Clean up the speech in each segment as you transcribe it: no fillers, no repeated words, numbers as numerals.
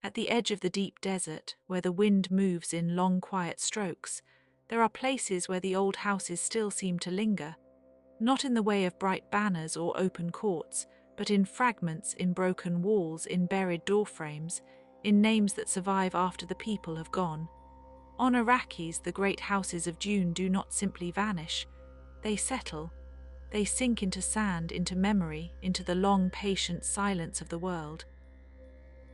At the edge of the deep desert, where the wind moves in long quiet strokes, there are places where the old houses still seem to linger, not in the way of bright banners or open courts, but in fragments, in broken walls, in buried doorframes, in names that survive after the people have gone. On Arrakis, the great houses of Dune do not simply vanish. They settle. They sink into sand, into memory, into the long, patient silence of the world.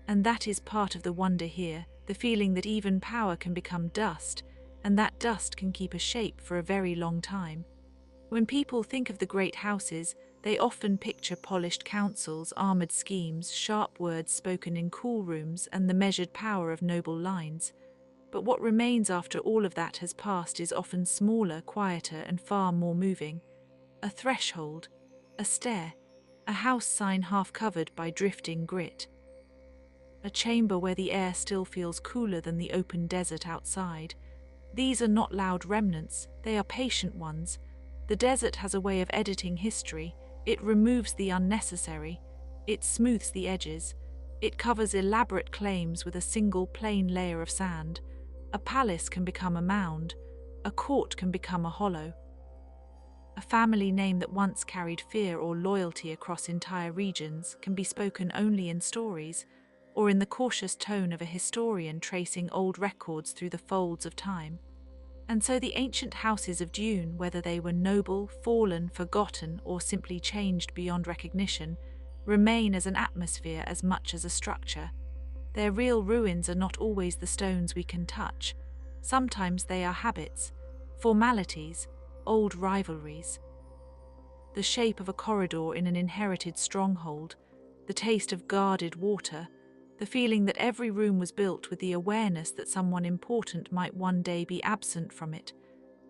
And that is part of the wonder here, the feeling that even power can become dust, and that dust can keep a shape for a very long time. When people think of the great houses, they often picture polished councils, armoured schemes, sharp words spoken in cool rooms, and the measured power of noble lines. But what remains after all of that has passed is often smaller, quieter, and far more moving. A threshold, a stair, a house sign half covered by drifting grit. A chamber where the air still feels cooler than the open desert outside. These are not loud remnants, they are patient ones. The desert has a way of editing history. It removes the unnecessary. It smooths the edges. It covers elaborate claims with a single plain layer of sand. A palace can become a mound. A court can become a hollow. A family name that once carried fear or loyalty across entire regions can be spoken only in stories, or in the cautious tone of a historian tracing old records through the folds of time. And so the ancient houses of Dune, whether they were noble, fallen, forgotten, or simply changed beyond recognition, remain as an atmosphere as much as a structure. Their real ruins are not always the stones we can touch. Sometimes they are habits, formalities, old rivalries. The shape of a corridor in an inherited stronghold, the taste of guarded water, the feeling that every room was built with the awareness that someone important might one day be absent from it.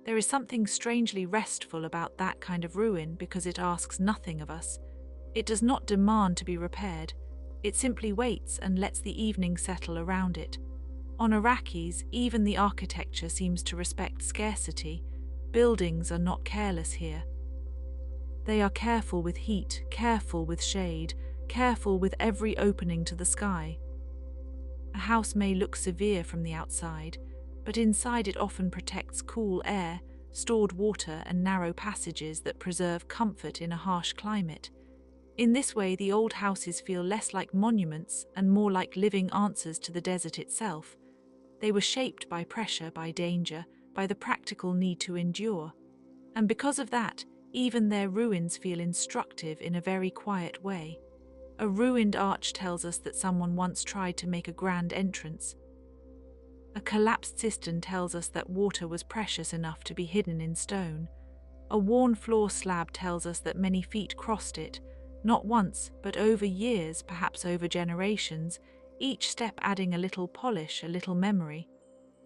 There is something strangely restful about that kind of ruin because it asks nothing of us. It does not demand to be repaired. It simply waits and lets the evening settle around it. On Arrakis, even the architecture seems to respect scarcity. Buildings are not careless here. They are careful with heat, careful with shade, careful with every opening to the sky. A house may look severe from the outside, but inside it often protects cool air, stored water, and narrow passages that preserve comfort in a harsh climate. In this way, the old houses feel less like monuments and more like living answers to the desert itself. They were shaped by pressure, by danger, by the practical need to endure. And because of that, even their ruins feel instructive in a very quiet way. A ruined arch tells us that someone once tried to make a grand entrance. A collapsed cistern tells us that water was precious enough to be hidden in stone. A worn floor slab tells us that many feet crossed it, not once, but over years, perhaps over generations, each step adding a little polish, a little memory.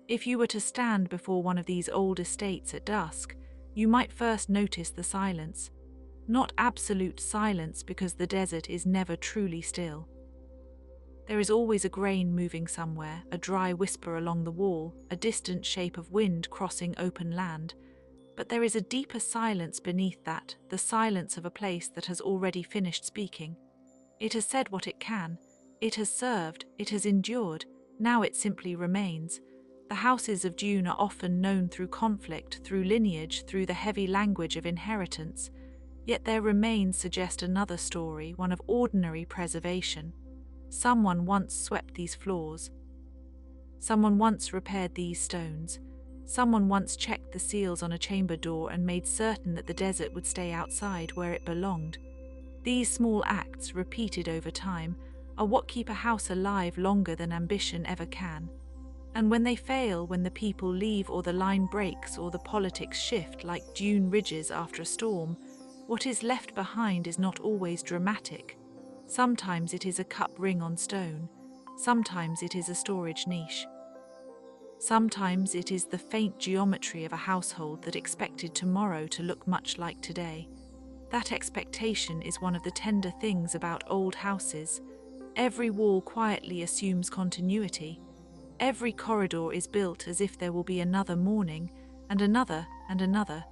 If you were to stand before one of these old estates at dusk, you might first notice the silence. Not absolute silence, because the desert is never truly still. There is always a grain moving somewhere, a dry whisper along the wall, a distant shape of wind crossing open land. But there is a deeper silence beneath that, the silence of a place that has already finished speaking. It has said what it can, it has served, it has endured, now it simply remains. The houses of Dune are often known through conflict, through lineage, through the heavy language of inheritance. Yet their remains suggest another story, one of ordinary preservation. Someone once swept these floors. Someone once repaired these stones. Someone once checked the seals on a chamber door and made certain that the desert would stay outside where it belonged. These small acts, repeated over time, are what keep a house alive longer than ambition ever can. And when they fail, when the people leave or the line breaks or the politics shift like dune ridges after a storm, what is left behind is not always dramatic. Sometimes it is a cup ring on stone. Sometimes it is a storage niche. Sometimes it is the faint geometry of a household that expected tomorrow to look much like today. That expectation is one of the tender things about old houses. Every wall quietly assumes continuity. Every corridor is built as if there will be another morning, and another, and another.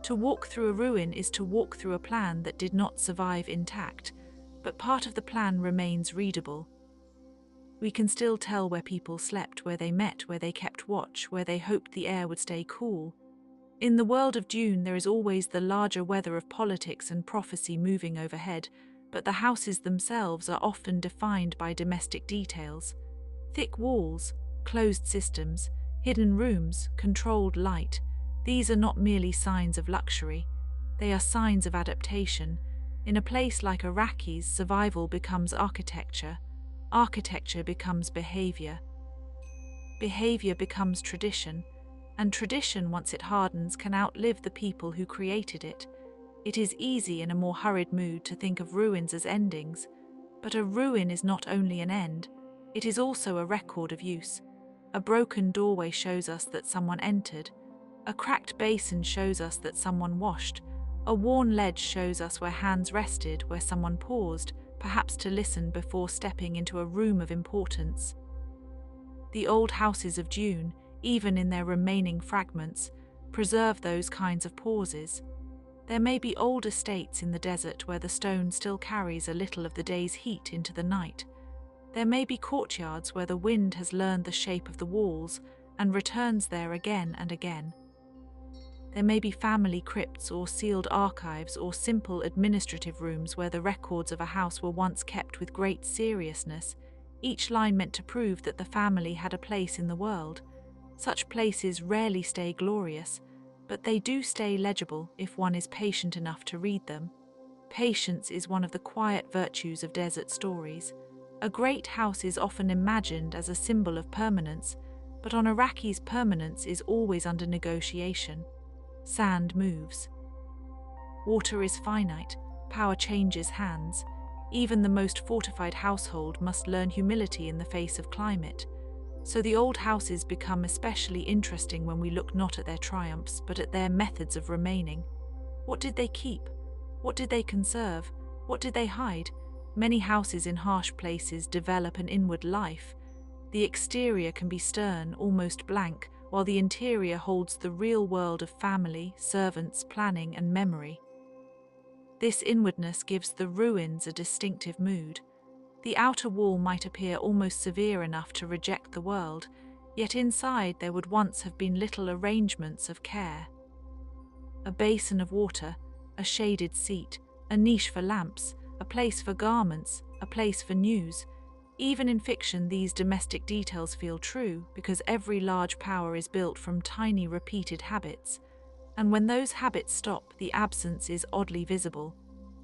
To walk through a ruin is to walk through a plan that did not survive intact, but part of the plan remains readable. We can still tell where people slept, where they met, where they kept watch, where they hoped the air would stay cool. In the world of Dune, there is always the larger weather of politics and prophecy moving overhead, but the houses themselves are often defined by domestic details. Thick walls, closed systems, hidden rooms, controlled light. These are not merely signs of luxury. They are signs of adaptation. In a place like Arrakis, survival becomes architecture. Architecture becomes behavior. Behavior becomes tradition. And tradition, once it hardens, can outlive the people who created it. It is easy in a more hurried mood to think of ruins as endings, but a ruin is not only an end, it is also a record of use. A broken doorway shows us that someone entered. A cracked basin shows us that someone washed. A worn ledge shows us where hands rested, where someone paused, perhaps to listen before stepping into a room of importance. The old houses of Dune, even in their remaining fragments, preserve those kinds of pauses. There may be old estates in the desert where the stone still carries a little of the day's heat into the night. There may be courtyards where the wind has learned the shape of the walls and returns there again and again. There may be family crypts or sealed archives or simple administrative rooms where the records of a house were once kept with great seriousness, each line meant to prove that the family had a place in the world. Such places rarely stay glorious, but they do stay legible if one is patient enough to read them. Patience is one of the quiet virtues of desert stories. A great house is often imagined as a symbol of permanence, but on Arrakis, permanence is always under negotiation. Sand moves. Water is finite, power changes hands. Even the most fortified household must learn humility in the face of climate. So the old houses become especially interesting when we look not at their triumphs, but at their methods of remaining. What did they keep? What did they conserve? What did they hide? Many houses in harsh places develop an inward life. The exterior can be stern, almost blank, while the interior holds the real world of family, servants, planning, and memory. This inwardness gives the ruins a distinctive mood. The outer wall might appear almost severe enough to reject the world, yet inside there would once have been little arrangements of care. A basin of water, a shaded seat, a niche for lamps, a place for garments, a place for news. Even in fiction, these domestic details feel true because every large power is built from tiny repeated habits. And when those habits stop, the absence is oddly visible.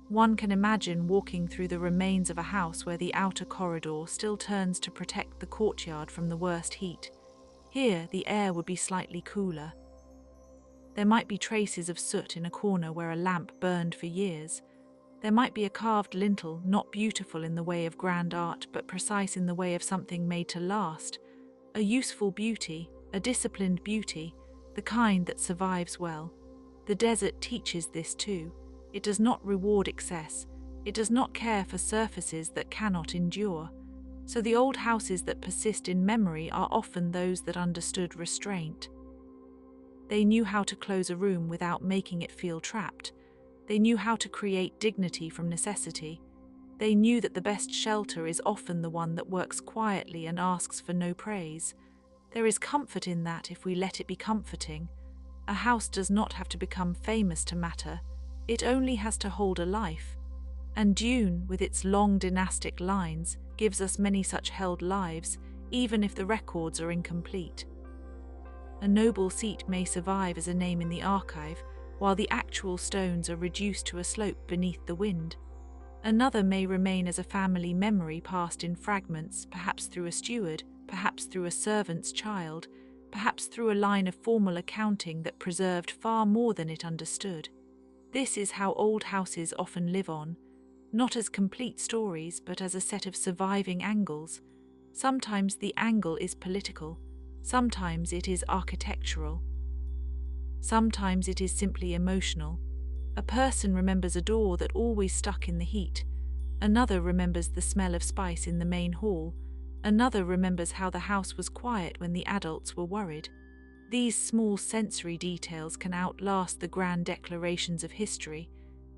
One can imagine walking through the remains of a house where the outer corridor still turns to protect the courtyard from the worst heat. Here, the air would be slightly cooler. There might be traces of soot in a corner where a lamp burned for years. There might be a carved lintel, not beautiful in the way of grand art, but precise in the way of something made to last. A useful beauty, a disciplined beauty, the kind that survives well. The desert teaches this too. It does not reward excess. It does not care for surfaces that cannot endure. So the old houses that persist in memory are often those that understood restraint. They knew how to close a room without making it feel trapped. They knew how to create dignity from necessity. They knew that the best shelter is often the one that works quietly and asks for no praise. There is comfort in that if we let it be comforting. A house does not have to become famous to matter. It only has to hold a life. And Dune, with its long dynastic lines, gives us many such held lives, even if the records are incomplete. A noble seat may survive as a name in the archive, while the actual stones are reduced to a slope beneath the wind. Another may remain as a family memory passed in fragments, perhaps through a steward, perhaps through a servant's child, perhaps through a line of formal accounting that preserved far more than it understood. This is how old houses often live on, not as complete stories, but as a set of surviving angles. Sometimes the angle is political, sometimes it is architectural. Sometimes it is simply emotional. A person remembers a door that always stuck in the heat. Another remembers the smell of spice in the main hall. Another remembers how the house was quiet when the adults were worried. These small sensory details can outlast the grand declarations of history,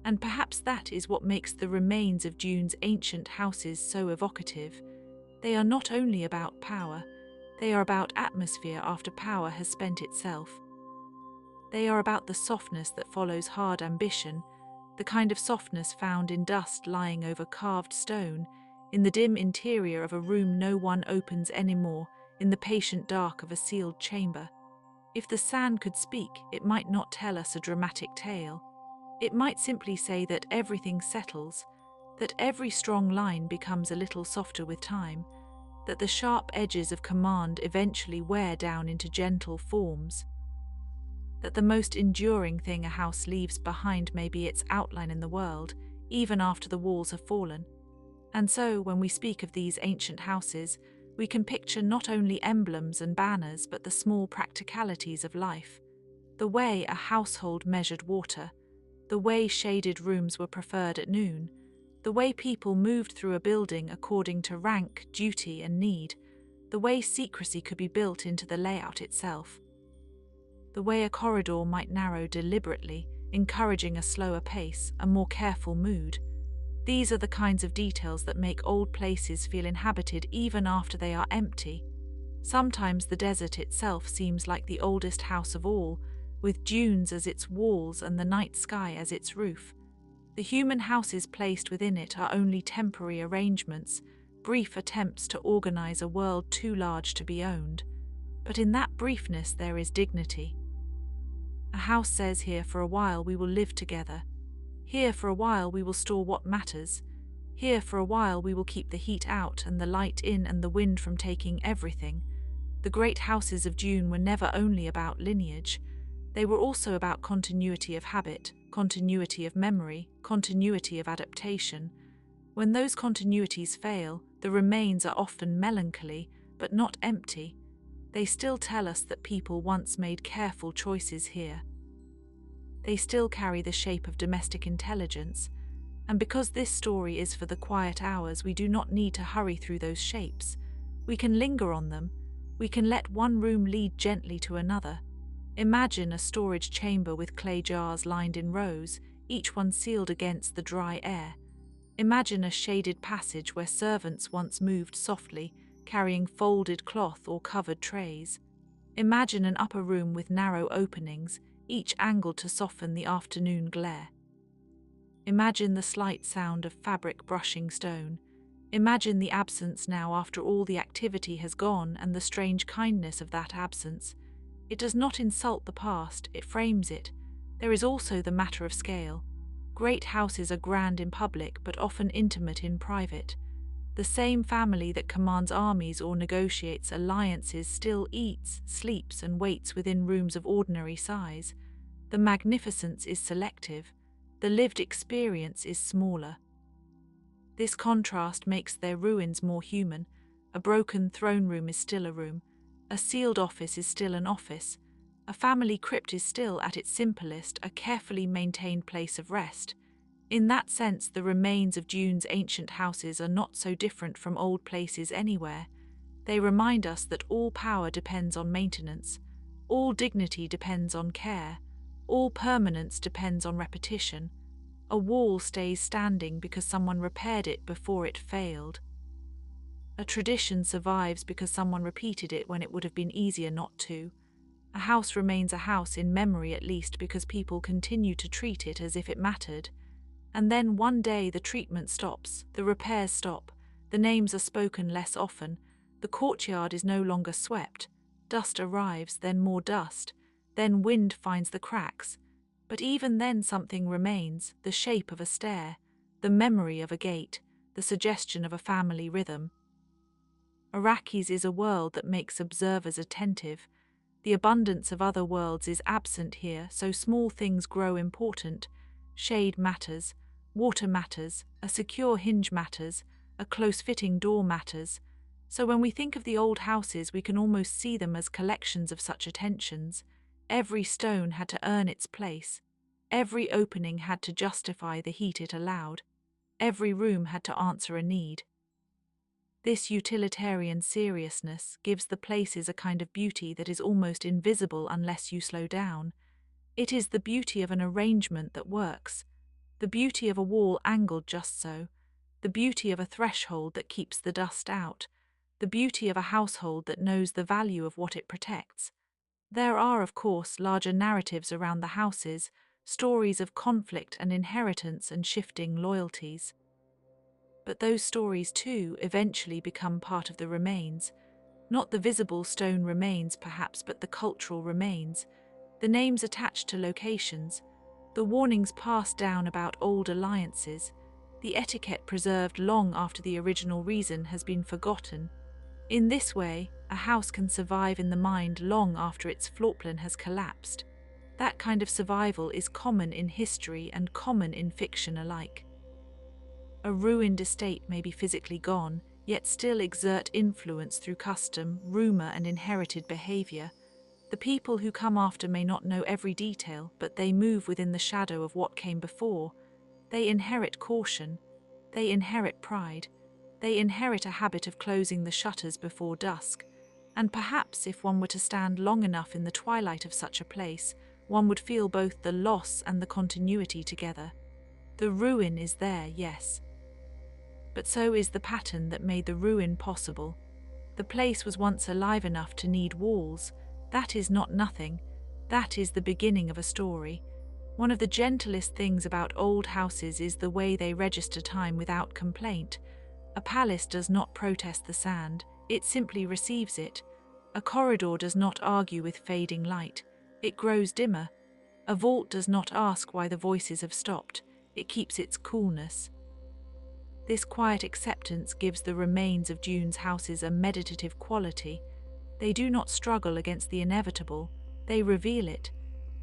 and perhaps that is what makes the remains of Dune's ancient houses so evocative. They are not only about power, they are about atmosphere after power has spent itself. They are about the softness that follows hard ambition, the kind of softness found in dust lying over carved stone, in the dim interior of a room no one opens anymore, in the patient dark of a sealed chamber. If the sand could speak, it might not tell us a dramatic tale. It might simply say that everything settles, that every strong line becomes a little softer with time, that the sharp edges of command eventually wear down into gentle forms, that the most enduring thing a house leaves behind may be its outline in the world, even after the walls have fallen. And so, when we speak of these ancient houses, we can picture not only emblems and banners but the small practicalities of life. The way a household measured water, the way shaded rooms were preferred at noon, the way people moved through a building according to rank, duty, and need, the way secrecy could be built into the layout itself, the way a corridor might narrow deliberately, encouraging a slower pace, a more careful mood. These are the kinds of details that make old places feel inhabited even after they are empty. Sometimes the desert itself seems like the oldest house of all, with dunes as its walls and the night sky as its roof. The human houses placed within it are only temporary arrangements, brief attempts to organize a world too large to be owned. But in that briefness there is dignity. A house says, here for a while we will live together. Here for a while we will store what matters. Here for a while we will keep the heat out and the light in and the wind from taking everything. The great houses of Dune were never only about lineage. They were also about continuity of habit, continuity of memory, continuity of adaptation. When those continuities fail, the remains are often melancholy, but not empty. They still tell us that people once made careful choices here. They still carry the shape of domestic intelligence, and because this story is for the quiet hours, we do not need to hurry through those shapes. We can linger on them. We can let one room lead gently to another. Imagine a storage chamber with clay jars lined in rows, each one sealed against the dry air. Imagine a shaded passage where servants once moved softly, carrying folded cloth or covered trays. Imagine an upper room with narrow openings, each angled to soften the afternoon glare. Imagine the slight sound of fabric brushing stone. Imagine the absence now after all the activity has gone and the strange kindness of that absence. It does not insult the past, it frames it. There is also the matter of scale. Great houses are grand in public but often intimate in private. The same family that commands armies or negotiates alliances still eats, sleeps, and waits within rooms of ordinary size. The magnificence is selective. The lived experience is smaller. This contrast makes their ruins more human. A broken throne room is still a room. A sealed office is still an office. A family crypt is still, at its simplest, a carefully maintained place of rest. In that sense, the remains of Dune's ancient houses are not so different from old places anywhere. They remind us that all power depends on maintenance, all dignity depends on care, all permanence depends on repetition. A wall stays standing because someone repaired it before it failed. A tradition survives because someone repeated it when it would have been easier not to. A house remains a house in memory at least because people continue to treat it as if it mattered. And then one day the treatment stops, the repairs stop, the names are spoken less often, the courtyard is no longer swept, dust arrives, then more dust, then wind finds the cracks. But even then something remains, the shape of a stair, the memory of a gate, the suggestion of a family rhythm. Arrakis is a world that makes observers attentive. The abundance of other worlds is absent here, so small things grow important. Shade matters, water matters, a secure hinge matters, a close-fitting door matters. So when we think of the old houses, we can almost see them as collections of such attentions. Every stone had to earn its place. Every opening had to justify the heat it allowed. Every room had to answer a need. This utilitarian seriousness gives the places a kind of beauty that is almost invisible unless you slow down. It is the beauty of an arrangement that works, the beauty of a wall angled just so, the beauty of a threshold that keeps the dust out, the beauty of a household that knows the value of what it protects. There are, of course, larger narratives around the houses, stories of conflict and inheritance and shifting loyalties. But those stories, too, eventually become part of the remains. Not the visible stone remains, perhaps, but the cultural remains, the names attached to locations, the warnings passed down about old alliances, the etiquette preserved long after the original reason has been forgotten. In this way, a house can survive in the mind long after its floor plan has collapsed. That kind of survival is common in history and common in fiction alike. A ruined estate may be physically gone, yet still exert influence through custom, rumor, and inherited behavior. The people who come after may not know every detail, but they move within the shadow of what came before. They inherit caution. They inherit pride. They inherit a habit of closing the shutters before dusk. And perhaps if one were to stand long enough in the twilight of such a place, one would feel both the loss and the continuity together. The ruin is there, yes. But so is the pattern that made the ruin possible. The place was once alive enough to need walls. That is not nothing. That is the beginning of a story. One of the gentlest things about old houses is the way they register time without complaint. A palace does not protest the sand, it simply receives it. A corridor does not argue with fading light, it grows dimmer. A vault does not ask why the voices have stopped, it keeps its coolness. This quiet acceptance gives the remains of Dune's houses a meditative quality. They do not struggle against the inevitable, they reveal it.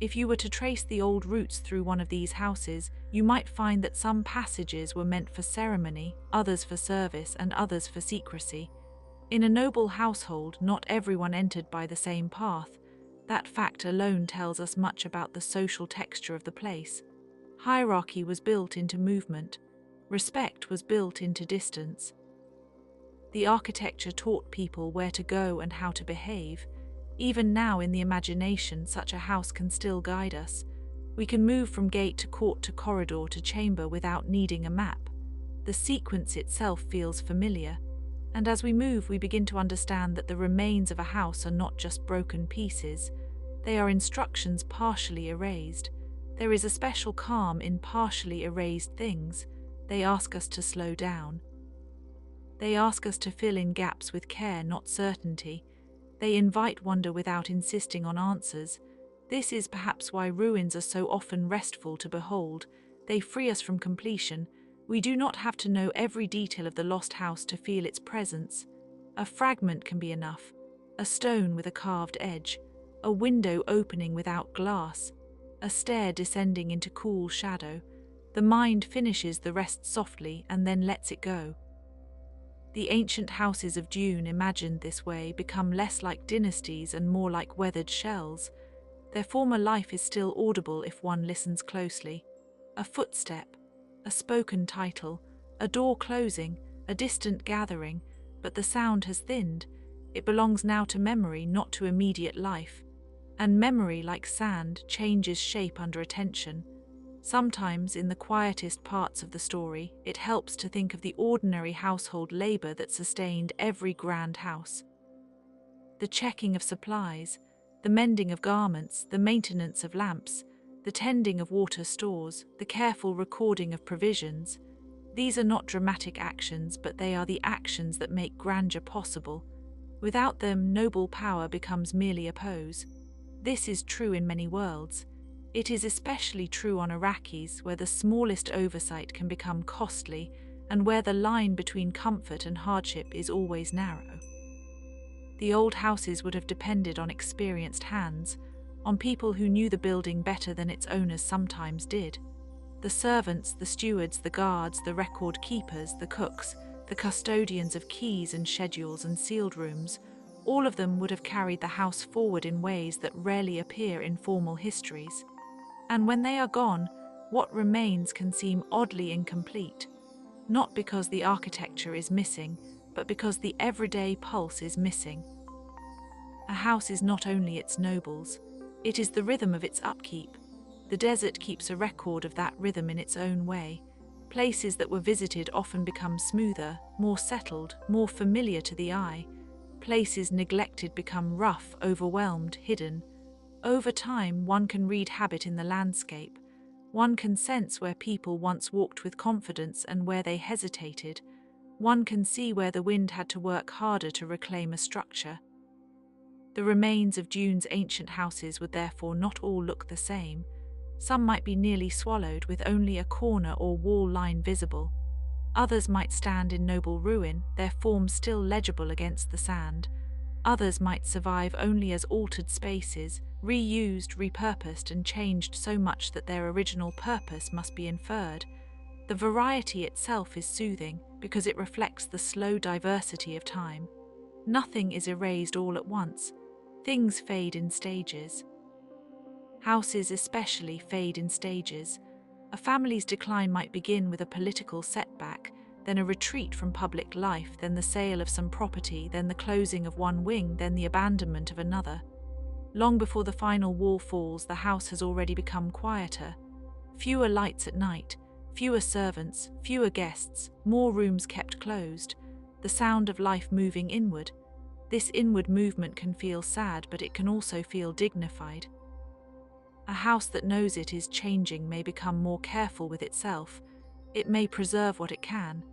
If you were to trace the old routes through one of these houses, you might find that some passages were meant for ceremony, others for service, and others for secrecy. In a noble household, not everyone entered by the same path. That fact alone tells us much about the social texture of the place. Hierarchy was built into movement. Respect was built into distance. The architecture taught people where to go and how to behave. Even now in the imagination, such a house can still guide us. We can move from gate to court to corridor to chamber without needing a map. The sequence itself feels familiar. And as we move, we begin to understand that the remains of a house are not just broken pieces. They are instructions partially erased. There is a special calm in partially erased things. They ask us to slow down. They ask us to fill in gaps with care, not certainty. They invite wonder without insisting on answers. This is perhaps why ruins are so often restful to behold. They free us from completion. We do not have to know every detail of the lost house to feel its presence. A fragment can be enough. A stone with a carved edge. A window opening without glass. A stair descending into cool shadow. The mind finishes the rest softly and then lets it go. The ancient houses of Dune, imagined this way, become less like dynasties and more like weathered shells. Their former life is still audible if one listens closely. A footstep, a spoken title, a door closing, a distant gathering, but the sound has thinned. It belongs now to memory, not to immediate life. And memory, like sand, changes shape under attention. Sometimes, in the quietest parts of the story, it helps to think of the ordinary household labor that sustained every grand house. The checking of supplies, the mending of garments, the maintenance of lamps, the tending of water stores, the careful recording of provisions. These are not dramatic actions, but they are the actions that make grandeur possible. Without them, noble power becomes merely a pose. This is true in many worlds. It is especially true on Arrakis, where the smallest oversight can become costly and where the line between comfort and hardship is always narrow. The old houses would have depended on experienced hands, on people who knew the building better than its owners sometimes did. The servants, the stewards, the guards, the record keepers, the cooks, the custodians of keys and schedules and sealed rooms, all of them would have carried the house forward in ways that rarely appear in formal histories. And when they are gone, what remains can seem oddly incomplete, not because the architecture is missing, but because the everyday pulse is missing. A house is not only its nobles, it is the rhythm of its upkeep. The desert keeps a record of that rhythm in its own way. Places that were visited often become smoother, more settled, more familiar to the eye. Places neglected become rough, overwhelmed, hidden. Over time, one can read habit in the landscape. One can sense where people once walked with confidence and where they hesitated. One can see where the wind had to work harder to reclaim a structure. The remains of Dune's ancient houses would therefore not all look the same. Some might be nearly swallowed with only a corner or wall line visible. Others might stand in noble ruin, their forms still legible against the sand. Others might survive only as altered spaces, reused, repurposed, and changed so much that their original purpose must be inferred. The variety itself is soothing because it reflects the slow diversity of time. Nothing is erased all at once. Things fade in stages. Houses especially fade in stages. A family's decline might begin with a political setback, then a retreat from public life, then the sale of some property, then the closing of one wing, then the abandonment of another. Long before the final wall falls, the house has already become quieter. Fewer lights at night, fewer servants, fewer guests, more rooms kept closed. The sound of life moving inward. This inward movement can feel sad, but it can also feel dignified. A house that knows it is changing may become more careful with itself. It may preserve what it can.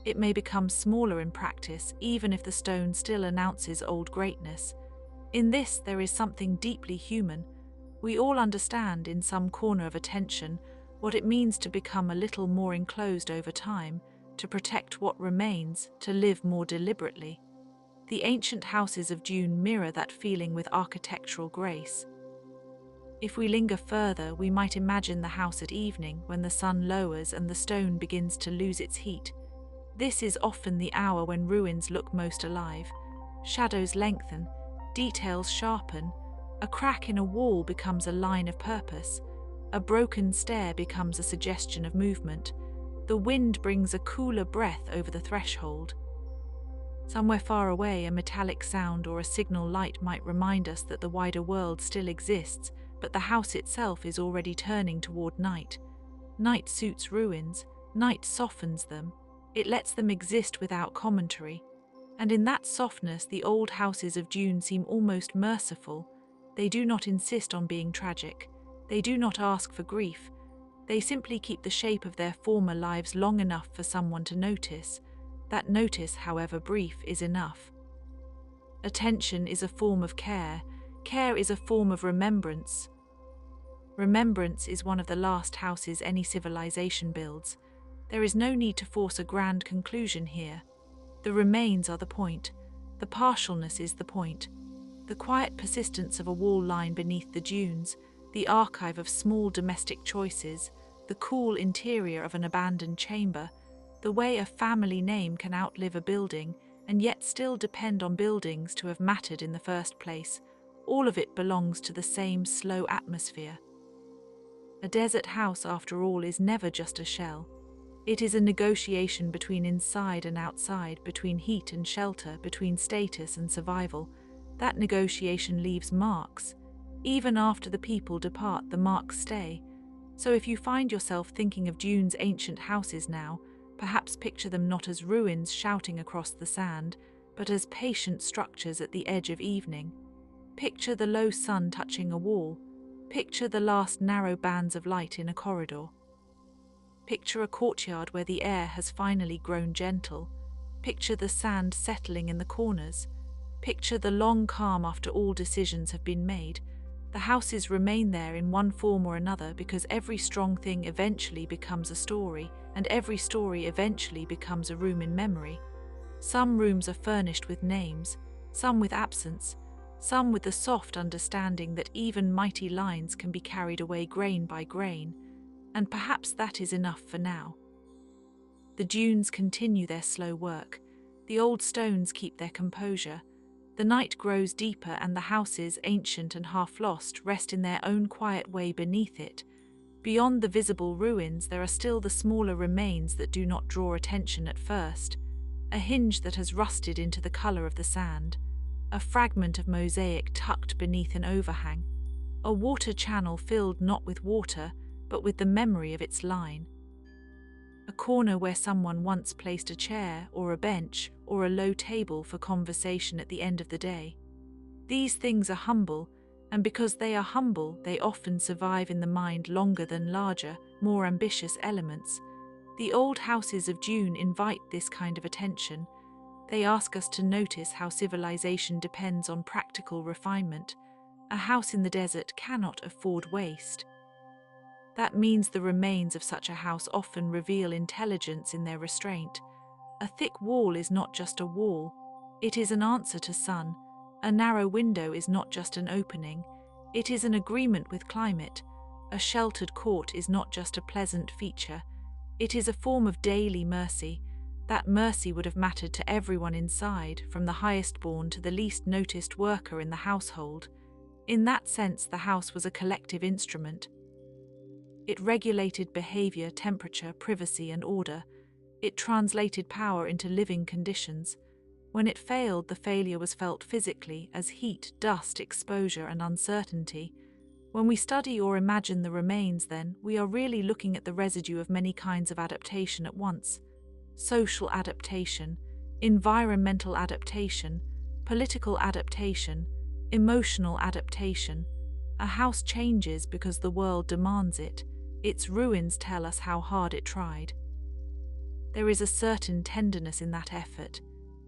It may become smaller in practice, even if the stone still announces old greatness. In this, there is something deeply human. We all understand, in some corner of attention, what it means to become a little more enclosed over time, to protect what remains, to live more deliberately. The ancient houses of Dune mirror that feeling with architectural grace. If we linger further, we might imagine the house at evening, when the sun lowers and the stone begins to lose its heat. This is often the hour when ruins look most alive. Shadows lengthen, details sharpen, a crack in a wall becomes a line of purpose, a broken stair becomes a suggestion of movement. The wind brings a cooler breath over the threshold. Somewhere far away, a metallic sound or a signal light might remind us that the wider world still exists, but the house itself is already turning toward night. Night suits ruins, night softens them. It lets them exist without commentary. And in that softness, the old houses of Dune seem almost merciful. They do not insist on being tragic. They do not ask for grief. They simply keep the shape of their former lives long enough for someone to notice. That notice, however brief, is enough. Attention is a form of care. Care is a form of remembrance. Remembrance is one of the last houses any civilization builds. There is no need to force a grand conclusion here. The remains are the point. The partialness is the point. The quiet persistence of a wall line beneath the dunes, the archive of small domestic choices, the cool interior of an abandoned chamber, the way a family name can outlive a building and yet still depend on buildings to have mattered in the first place, all of it belongs to the same slow atmosphere. A desert house, after all, is never just a shell. It is a negotiation between inside and outside, between heat and shelter, between status and survival. That negotiation leaves marks. Even after the people depart, the marks stay. So if you find yourself thinking of Dune's ancient houses now, perhaps picture them not as ruins shouting across the sand, but as patient structures at the edge of evening. Picture the low sun touching a wall. Picture the last narrow bands of light in a corridor. Picture a courtyard where the air has finally grown gentle. Picture the sand settling in the corners. Picture the long calm after all decisions have been made. The houses remain there in one form or another because every strong thing eventually becomes a story, and every story eventually becomes a room in memory. Some rooms are furnished with names, some with absence, some with the soft understanding that even mighty lines can be carried away grain by grain, and perhaps that is enough for now. The dunes continue their slow work. The old stones keep their composure. The night grows deeper and the houses, ancient and half lost, rest in their own quiet way beneath it. Beyond the visible ruins, there are still the smaller remains that do not draw attention at first. A hinge that has rusted into the color of the sand. A fragment of mosaic tucked beneath an overhang. A water channel filled not with water, but with the memory of its line. A a corner where someone once placed a chair or a bench or a low table for conversation at the end of the day. These things are humble, and because they are humble, they often survive in the mind longer than larger, more ambitious elements. The old houses of Dune invite this kind of attention. They ask us to notice how civilization depends on practical refinement. A house in the desert cannot afford waste. That means the remains of such a house often reveal intelligence in their restraint. A thick wall is not just a wall, it is an answer to sun. A narrow window is not just an opening, it is an agreement with climate. A sheltered court is not just a pleasant feature, it is a form of daily mercy. That mercy would have mattered to everyone inside, from the highest born to the least noticed worker in the household. In that sense, the house was a collective instrument. It regulated behavior, temperature, privacy, and order. It translated power into living conditions. When it failed, the failure was felt physically as heat, dust, exposure, and uncertainty. When we study or imagine the remains, then, we are really looking at the residue of many kinds of adaptation at once. Social adaptation, environmental adaptation, political adaptation, emotional adaptation. A house changes because the world demands it. Its ruins tell us how hard it tried. There is a certain tenderness in that effort.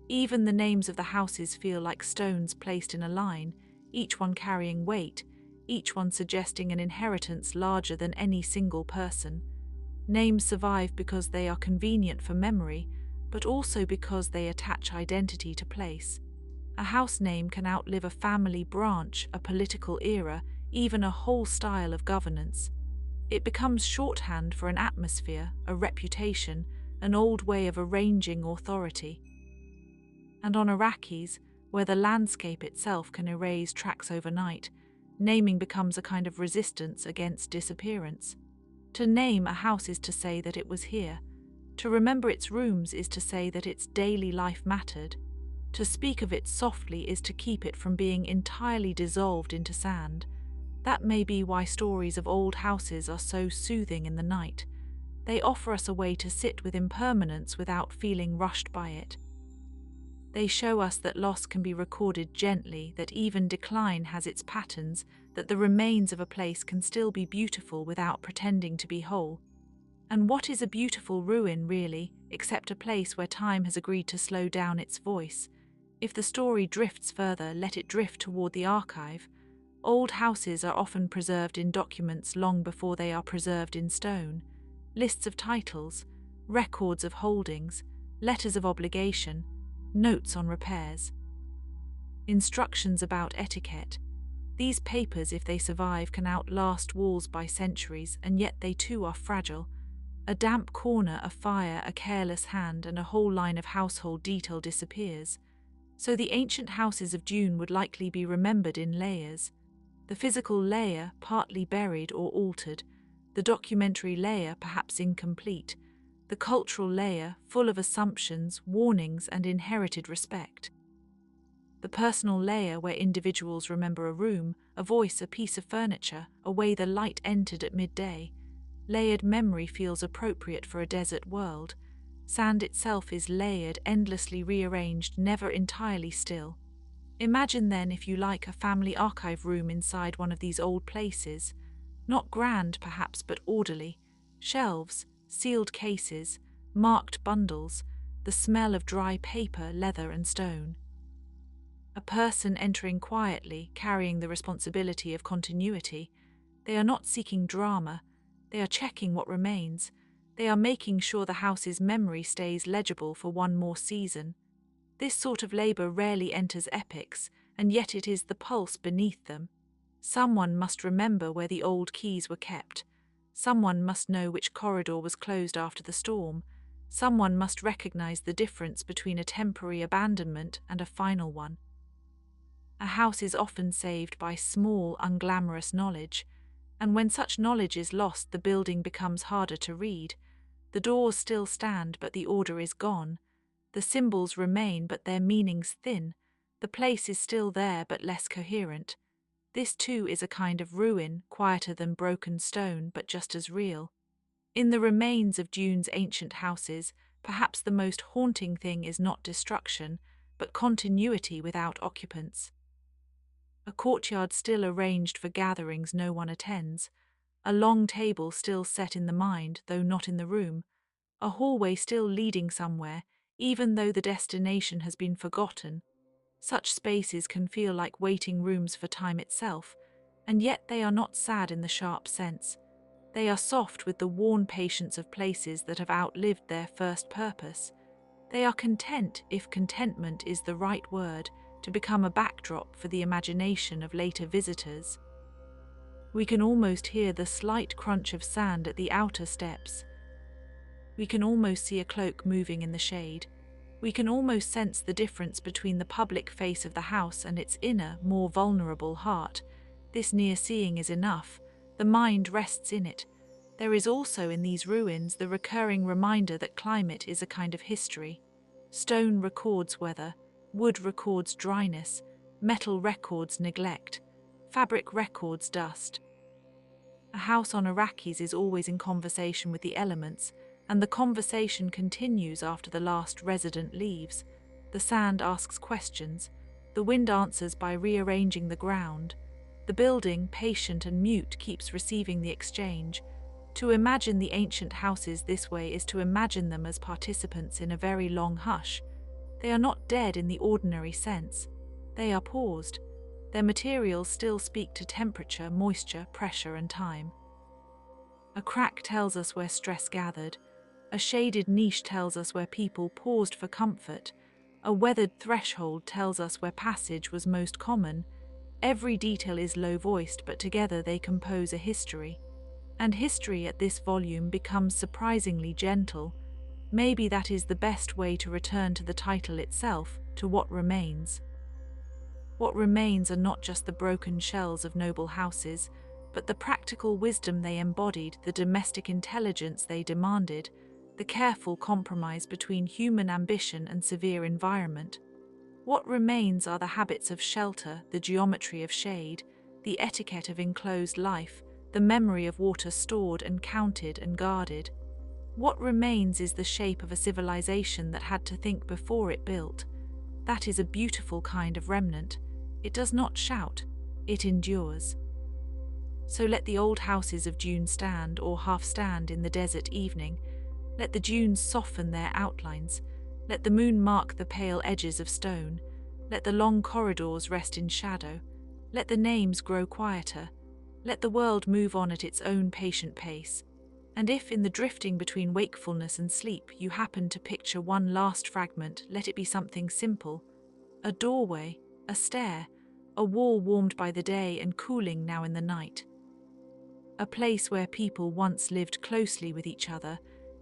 Even the names of the houses feel like stones placed in a line, each one carrying weight, each one suggesting an inheritance larger than any single person. Names survive because they are convenient for memory, but also because they attach identity to place. A house name can outlive a family branch, a political era, even a whole style of governance. It becomes shorthand for an atmosphere, a reputation, an old way of arranging authority. And on Arrakis, where the landscape itself can erase tracks overnight, naming becomes a kind of resistance against disappearance. To name a house is to say that it was here. To remember its rooms is to say that its daily life mattered. To speak of it softly is to keep it from being entirely dissolved into sand. That may be why stories of old houses are so soothing in the night. They offer us a way to sit with impermanence without feeling rushed by it. They show us that loss can be recorded gently, that even decline has its patterns, that the remains of a place can still be beautiful without pretending to be whole. And what is a beautiful ruin, really, except a place where time has agreed to slow down its voice? If the story drifts further, let it drift toward the archive. Old houses are often preserved in documents long before they are preserved in stone. Lists of titles, records of holdings, letters of obligation, notes on repairs, instructions about etiquette. These papers, if they survive, can outlast walls by centuries, and yet they too are fragile. A damp corner, a fire, a careless hand, and a whole line of household detail disappears. So the ancient houses of Dune would likely be remembered in layers. The physical layer, partly buried or altered, the documentary layer, perhaps incomplete, the cultural layer, full of assumptions, warnings, and inherited respect. The personal layer, where individuals remember a room, a voice, a piece of furniture, a way the light entered at midday. Layered memory feels appropriate for a desert world. Sand itself is layered, endlessly rearranged, never entirely still. Imagine then, if you like, a family archive room inside one of these old places. Not grand, perhaps, but orderly. Shelves, sealed cases, marked bundles, the smell of dry paper, leather, and stone. A person entering quietly, carrying the responsibility of continuity. They are not seeking drama. They are checking what remains. They are making sure the house's memory stays legible for one more season. This sort of labor rarely enters epics, and yet it is the pulse beneath them. Someone must remember where the old keys were kept. Someone must know which corridor was closed after the storm. Someone must recognize the difference between a temporary abandonment and a final one. A house is often saved by small, unglamorous knowledge, and when such knowledge is lost, the building becomes harder to read. The doors still stand, but the order is gone. The symbols remain, but their meanings thin. The place is still there, but less coherent. This too is a kind of ruin, quieter than broken stone, but just as real. In the remains of Dune's ancient houses, perhaps the most haunting thing is not destruction, but continuity without occupants. A courtyard still arranged for gatherings no one attends, a long table still set in the mind, though not in the room, a hallway still leading somewhere, even though the destination has been forgotten. Such spaces can feel like waiting rooms for time itself, and yet they are not sad in the sharp sense. They are soft with the worn patience of places that have outlived their first purpose. They are content, if contentment is the right word, to become a backdrop for the imagination of later visitors. We can almost hear the slight crunch of sand at the outer steps. We can almost see a cloak moving in the shade. We can almost sense the difference between the public face of the house and its inner, more vulnerable heart. This near seeing is enough. The mind rests in it. There is also in these ruins the recurring reminder that climate is a kind of history. Stone records weather, wood records dryness, metal records neglect, fabric records dust. A house on Arrakis is always in conversation with the elements, and the conversation continues after the last resident leaves. The sand asks questions, the wind answers by rearranging the ground. The building, patient and mute, keeps receiving the exchange. To imagine the ancient houses this way is to imagine them as participants in a very long hush. They are not dead in the ordinary sense. They are paused. Their materials still speak to temperature, moisture, pressure, and time. A crack tells us where stress gathered. A shaded niche tells us where people paused for comfort. A weathered threshold tells us where passage was most common. Every detail is low-voiced, but together they compose a history. And history at this volume becomes surprisingly gentle. Maybe that is the best way to return to the title itself, to what remains. What remains are not just the broken shells of noble houses, but the practical wisdom they embodied, the domestic intelligence they demanded, the careful compromise between human ambition and severe environment. What remains are the habits of shelter, the geometry of shade, the etiquette of enclosed life, the memory of water stored and counted and guarded. What remains is the shape of a civilization that had to think before it built. That is a beautiful kind of remnant. It does not shout, it endures. So let the old houses of Dune stand or half stand in the desert evening. Let the dunes soften their outlines. Let the moon mark the pale edges of stone. Let the long corridors rest in shadow. Let the names grow quieter. Let the world move on at its own patient pace. And if in the drifting between wakefulness and sleep you happen to picture one last fragment, let it be something simple. A doorway, a stair, a wall warmed by the day and cooling now in the night. A place where people once lived closely with each other,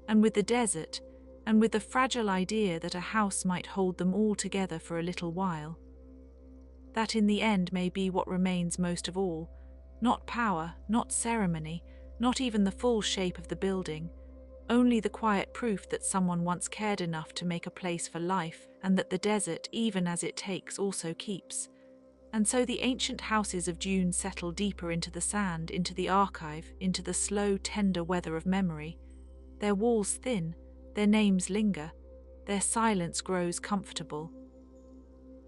and with the desert, and with the fragile idea that a house might hold them all together for a little while. That in the end may be what remains most of all. Not power, not ceremony, not even the full shape of the building, only the quiet proof that someone once cared enough to make a place for life, and that the desert, even as it takes, also keeps. And so the ancient houses of Dune settle deeper into the sand, into the archive, into the slow, tender weather of memory. Their walls thin, their names linger, their silence grows comfortable.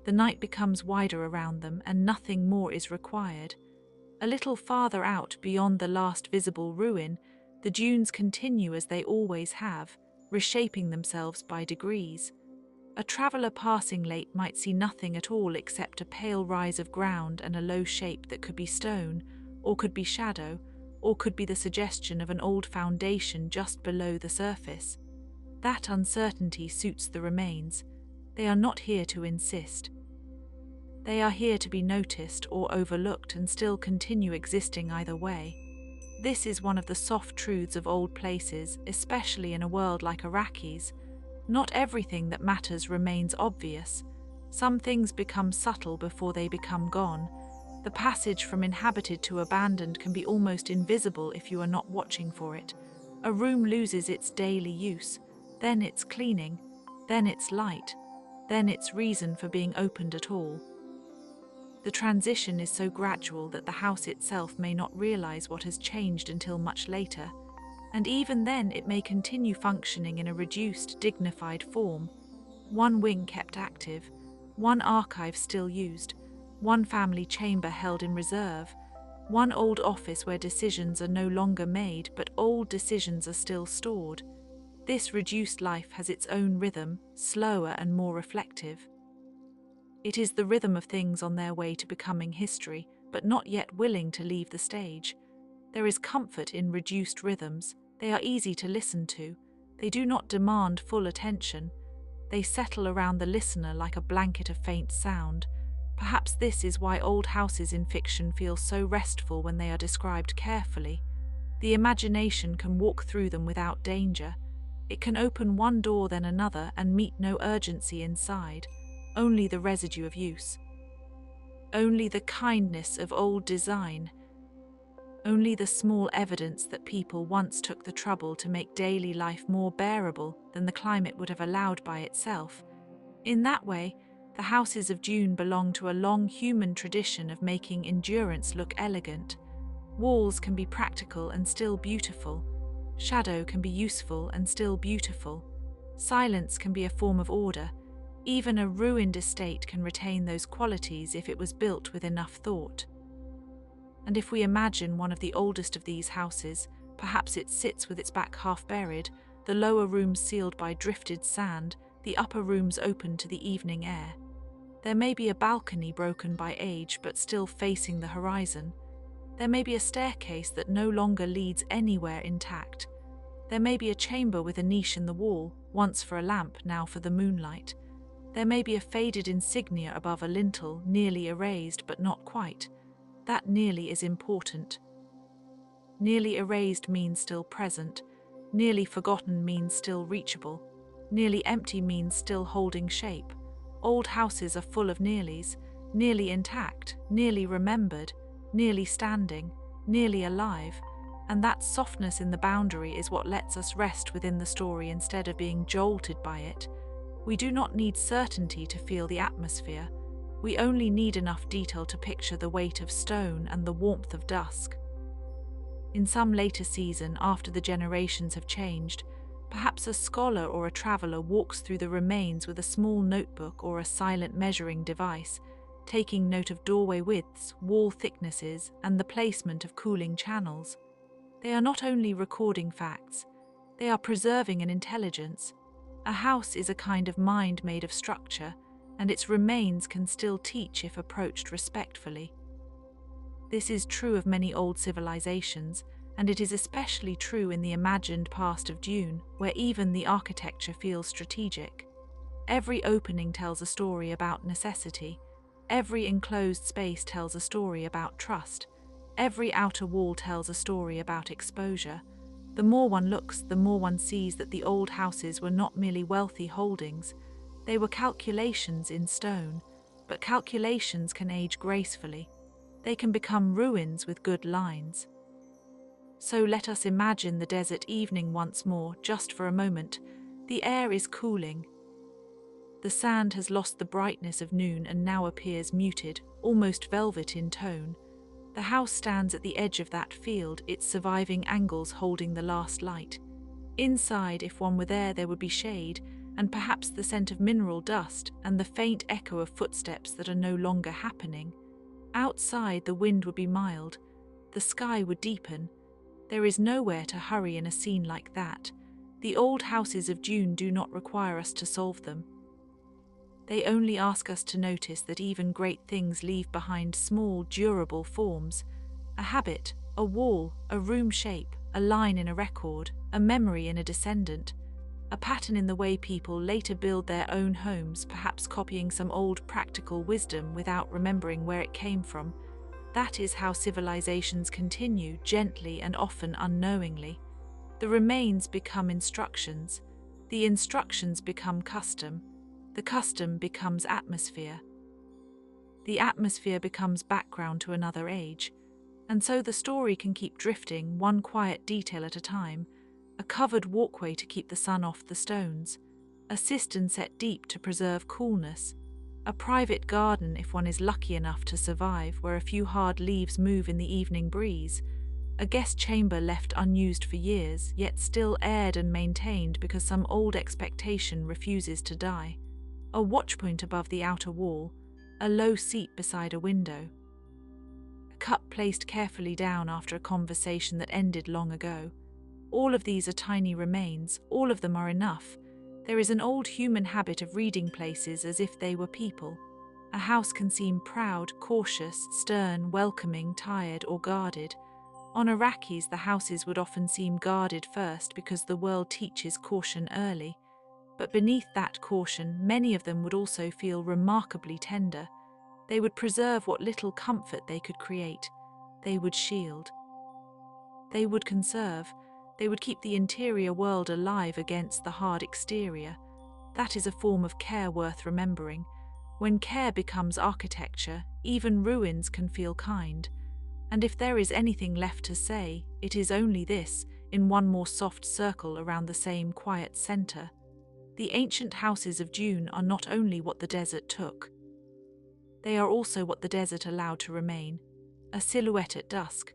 The night becomes wider around them, and nothing more is required. A little farther out, beyond the last visible ruin, the dunes continue as they always have, reshaping themselves by degrees. A traveller passing late might see nothing at all except a pale rise of ground and a low shape that could be stone, or could be shadow, or could be the suggestion of an old foundation just below the surface. That uncertainty suits the remains. They are not here to insist. They are here to be noticed or overlooked and still continue existing either way. This is one of the soft truths of old places, especially in a world like Arrakis. Not everything that matters remains obvious. Some things become subtle before they become gone. The passage from inhabited to abandoned can be almost invisible if you are not watching for it. A room loses its daily use, then its cleaning, then its light, then its reason for being opened at all. The transition is so gradual that the house itself may not realize what has changed until much later. And even then, it may continue functioning in a reduced, dignified form. One wing kept active, one archive still used, one family chamber held in reserve, one old office where decisions are no longer made but old decisions are still stored. This reduced life has its own rhythm, slower and more reflective. It is the rhythm of things on their way to becoming history, but not yet willing to leave the stage. There is comfort in reduced rhythms. They are easy to listen to. They do not demand full attention. They settle around the listener like a blanket of faint sound. Perhaps this is why old houses in fiction feel so restful when they are described carefully. The imagination can walk through them without danger. It can open one door then another and meet no urgency inside, only the residue of use. Only the kindness of old design. Only the small evidence that people once took the trouble to make daily life more bearable than the climate would have allowed by itself. In that way, the houses of Dune belong to a long human tradition of making endurance look elegant. Walls can be practical and still beautiful. Shadow can be useful and still beautiful. Silence can be a form of order. Even a ruined estate can retain those qualities if it was built with enough thought. And if we imagine one of the oldest of these houses, perhaps it sits with its back half buried, the lower rooms sealed by drifted sand, the upper rooms open to the evening air. There may be a balcony broken by age but still facing the horizon. There may be a staircase that no longer leads anywhere intact. There may be a chamber with a niche in the wall, once for a lamp, now for the moonlight. There may be a faded insignia above a lintel, nearly erased but not quite. That nearly is important. Nearly erased means still present. Nearly forgotten means still reachable. Nearly empty means still holding shape. Old houses are full of nearlies, nearly intact, nearly remembered, nearly standing, nearly alive, and that softness in the boundary is what lets us rest within the story instead of being jolted by it. We do not need certainty to feel the atmosphere. We only need enough detail to picture the weight of stone and the warmth of dusk. In some later season, after the generations have changed, perhaps a scholar or a traveller walks through the remains with a small notebook or a silent measuring device, taking note of doorway widths, wall thicknesses, and the placement of cooling channels. They are not only recording facts, they are preserving an intelligence. A house is a kind of mind made of structure, and its remains can still teach if approached respectfully. This is true of many old civilizations, and it is especially true in the imagined past of Dune, where even the architecture feels strategic. Every opening tells a story about necessity. Every enclosed space tells a story about trust. Every outer wall tells a story about exposure. The more one looks, the more one sees that the old houses were not merely wealthy holdings. They were calculations in stone, but calculations can age gracefully. They can become ruins with good lines. So let us imagine the desert evening once more, just for a moment. The air is cooling. The sand has lost the brightness of noon and now appears muted, almost velvet in tone. The house stands at the edge of that field, its surviving angles holding the last light. Inside, if one were there would be shade, and perhaps the scent of mineral dust and the faint echo of footsteps that are no longer happening. Outside, the wind would be mild. The sky would deepen. There is nowhere to hurry in a scene like that. The old houses of Dune do not require us to solve them. They only ask us to notice that even great things leave behind small, durable forms. A habit, a wall, a room shape, a line in a record, a memory in a descendant, a pattern in the way people later build their own homes, perhaps copying some old practical wisdom without remembering where it came from. That is how civilizations continue, gently and often unknowingly. The remains become instructions. The instructions become custom. The custom becomes atmosphere. The atmosphere becomes background to another age. And so the story can keep drifting, one quiet detail at a time. A covered walkway to keep the sun off the stones. A cistern set deep to preserve coolness. A private garden if one is lucky enough to survive, where a few hard leaves move in the evening breeze. A guest chamber left unused for years, yet still aired and maintained because some old expectation refuses to die. A watchpoint above the outer wall, a low seat beside a window. A cup placed carefully down after a conversation that ended long ago. All of these are tiny remains, all of them are enough. There is an old human habit of reading places as if they were people. A house can seem proud, cautious, stern, welcoming, tired, or guarded. On Arrakis, the houses would often seem guarded first because the world teaches caution early. But beneath that caution, many of them would also feel remarkably tender. They would preserve what little comfort they could create. They would shield. They would conserve. They would keep the interior world alive against the hard exterior. That is a form of care worth remembering. When care becomes architecture, even ruins can feel kind. And if there is anything left to say, it is only this, in one more soft circle around the same quiet center. The ancient houses of Dune are not only what the desert took. They are also what the desert allowed to remain. A silhouette at dusk,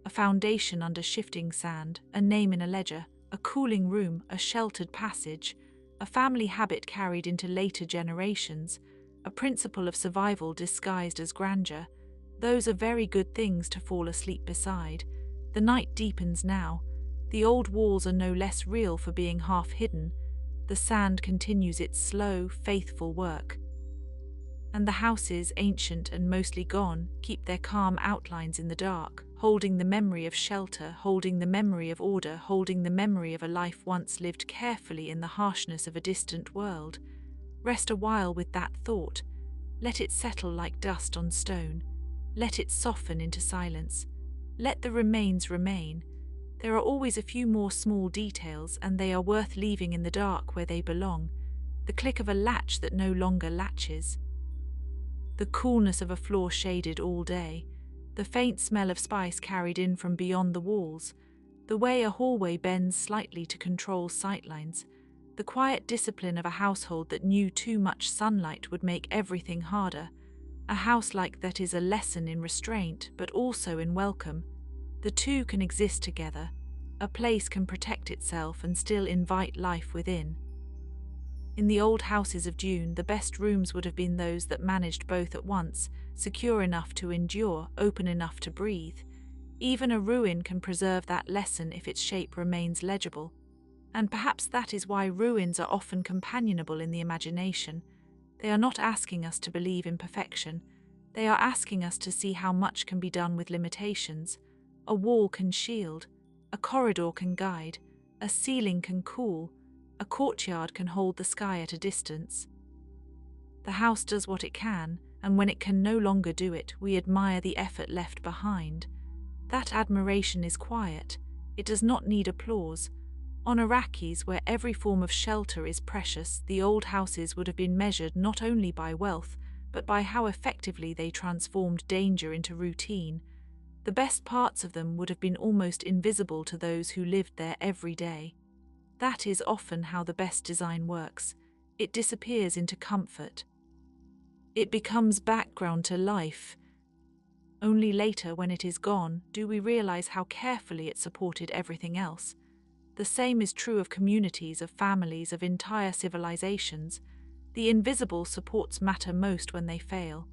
a foundation under shifting sand, a name in a ledger, a cooling room, a sheltered passage, a family habit carried into later generations, a principle of survival disguised as grandeur. Those are very good things to fall asleep beside. The night deepens now. The old walls are no less real for being half hidden. The sand continues its slow, faithful work. And the houses, ancient and mostly gone, keep their calm outlines in the dark, holding the memory of shelter, holding the memory of order, holding the memory of a life once lived carefully in the harshness of a distant world. Rest a while with that thought. Let it settle like dust on stone. Let it soften into silence. Let the remains remain. There are always a few more small details, and they are worth leaving in the dark where they belong. The click of a latch that no longer latches. The coolness of a floor shaded all day. The faint smell of spice carried in from beyond the walls. The way a hallway bends slightly to control sightlines. The quiet discipline of a household that knew too much sunlight would make everything harder. A house like that is a lesson in restraint, but also in welcome. The two can exist together. A place can protect itself and still invite life within. In the old houses of Dune, the best rooms would have been those that managed both at once, secure enough to endure, open enough to breathe. Even a ruin can preserve that lesson if its shape remains legible. And perhaps that is why ruins are often companionable in the imagination. They are not asking us to believe in perfection. They are asking us to see how much can be done with limitations. A wall can shield, a corridor can guide, a ceiling can cool, a courtyard can hold the sky at a distance. The house does what it can, and when it can no longer do it, we admire the effort left behind. That admiration is quiet. It does not need applause. On Arrakis, where every form of shelter is precious, the old houses would have been measured not only by wealth, but by how effectively they transformed danger into routine. The best parts of them would have been almost invisible to those who lived there every day. That is often how the best design works. It disappears into comfort. It becomes background to life. Only later, when it is gone, do we realize how carefully it supported everything else. The same is true of communities, of families, of entire civilizations. The invisible supports matter most when they fail.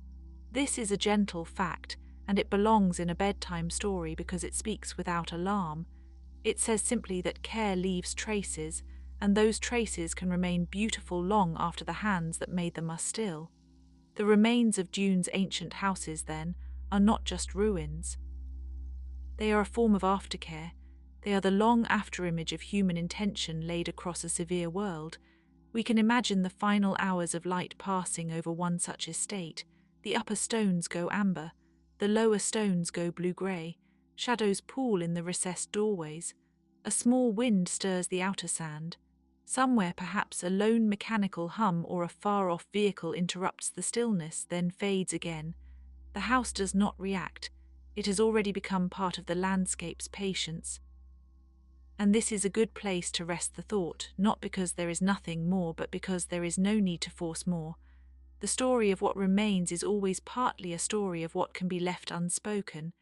This is a gentle fact, and it belongs in a bedtime story because it speaks without alarm. It says simply that care leaves traces, and those traces can remain beautiful long after the hands that made them are still. The remains of Dune's ancient houses, then, are not just ruins. They are a form of aftercare. They are the long afterimage of human intention laid across a severe world. We can imagine the final hours of light passing over one such estate. The upper stones go amber, the lower stones go blue-grey, shadows pool in the recessed doorways. A small wind stirs the outer sand. Somewhere perhaps a lone mechanical hum or a far-off vehicle interrupts the stillness, then fades again. The house does not react. It has already become part of the landscape's patience. And this is a good place to rest the thought, not because there is nothing more, but because there is no need to force more. The story of what remains is always partly a story of what can be left unspoken.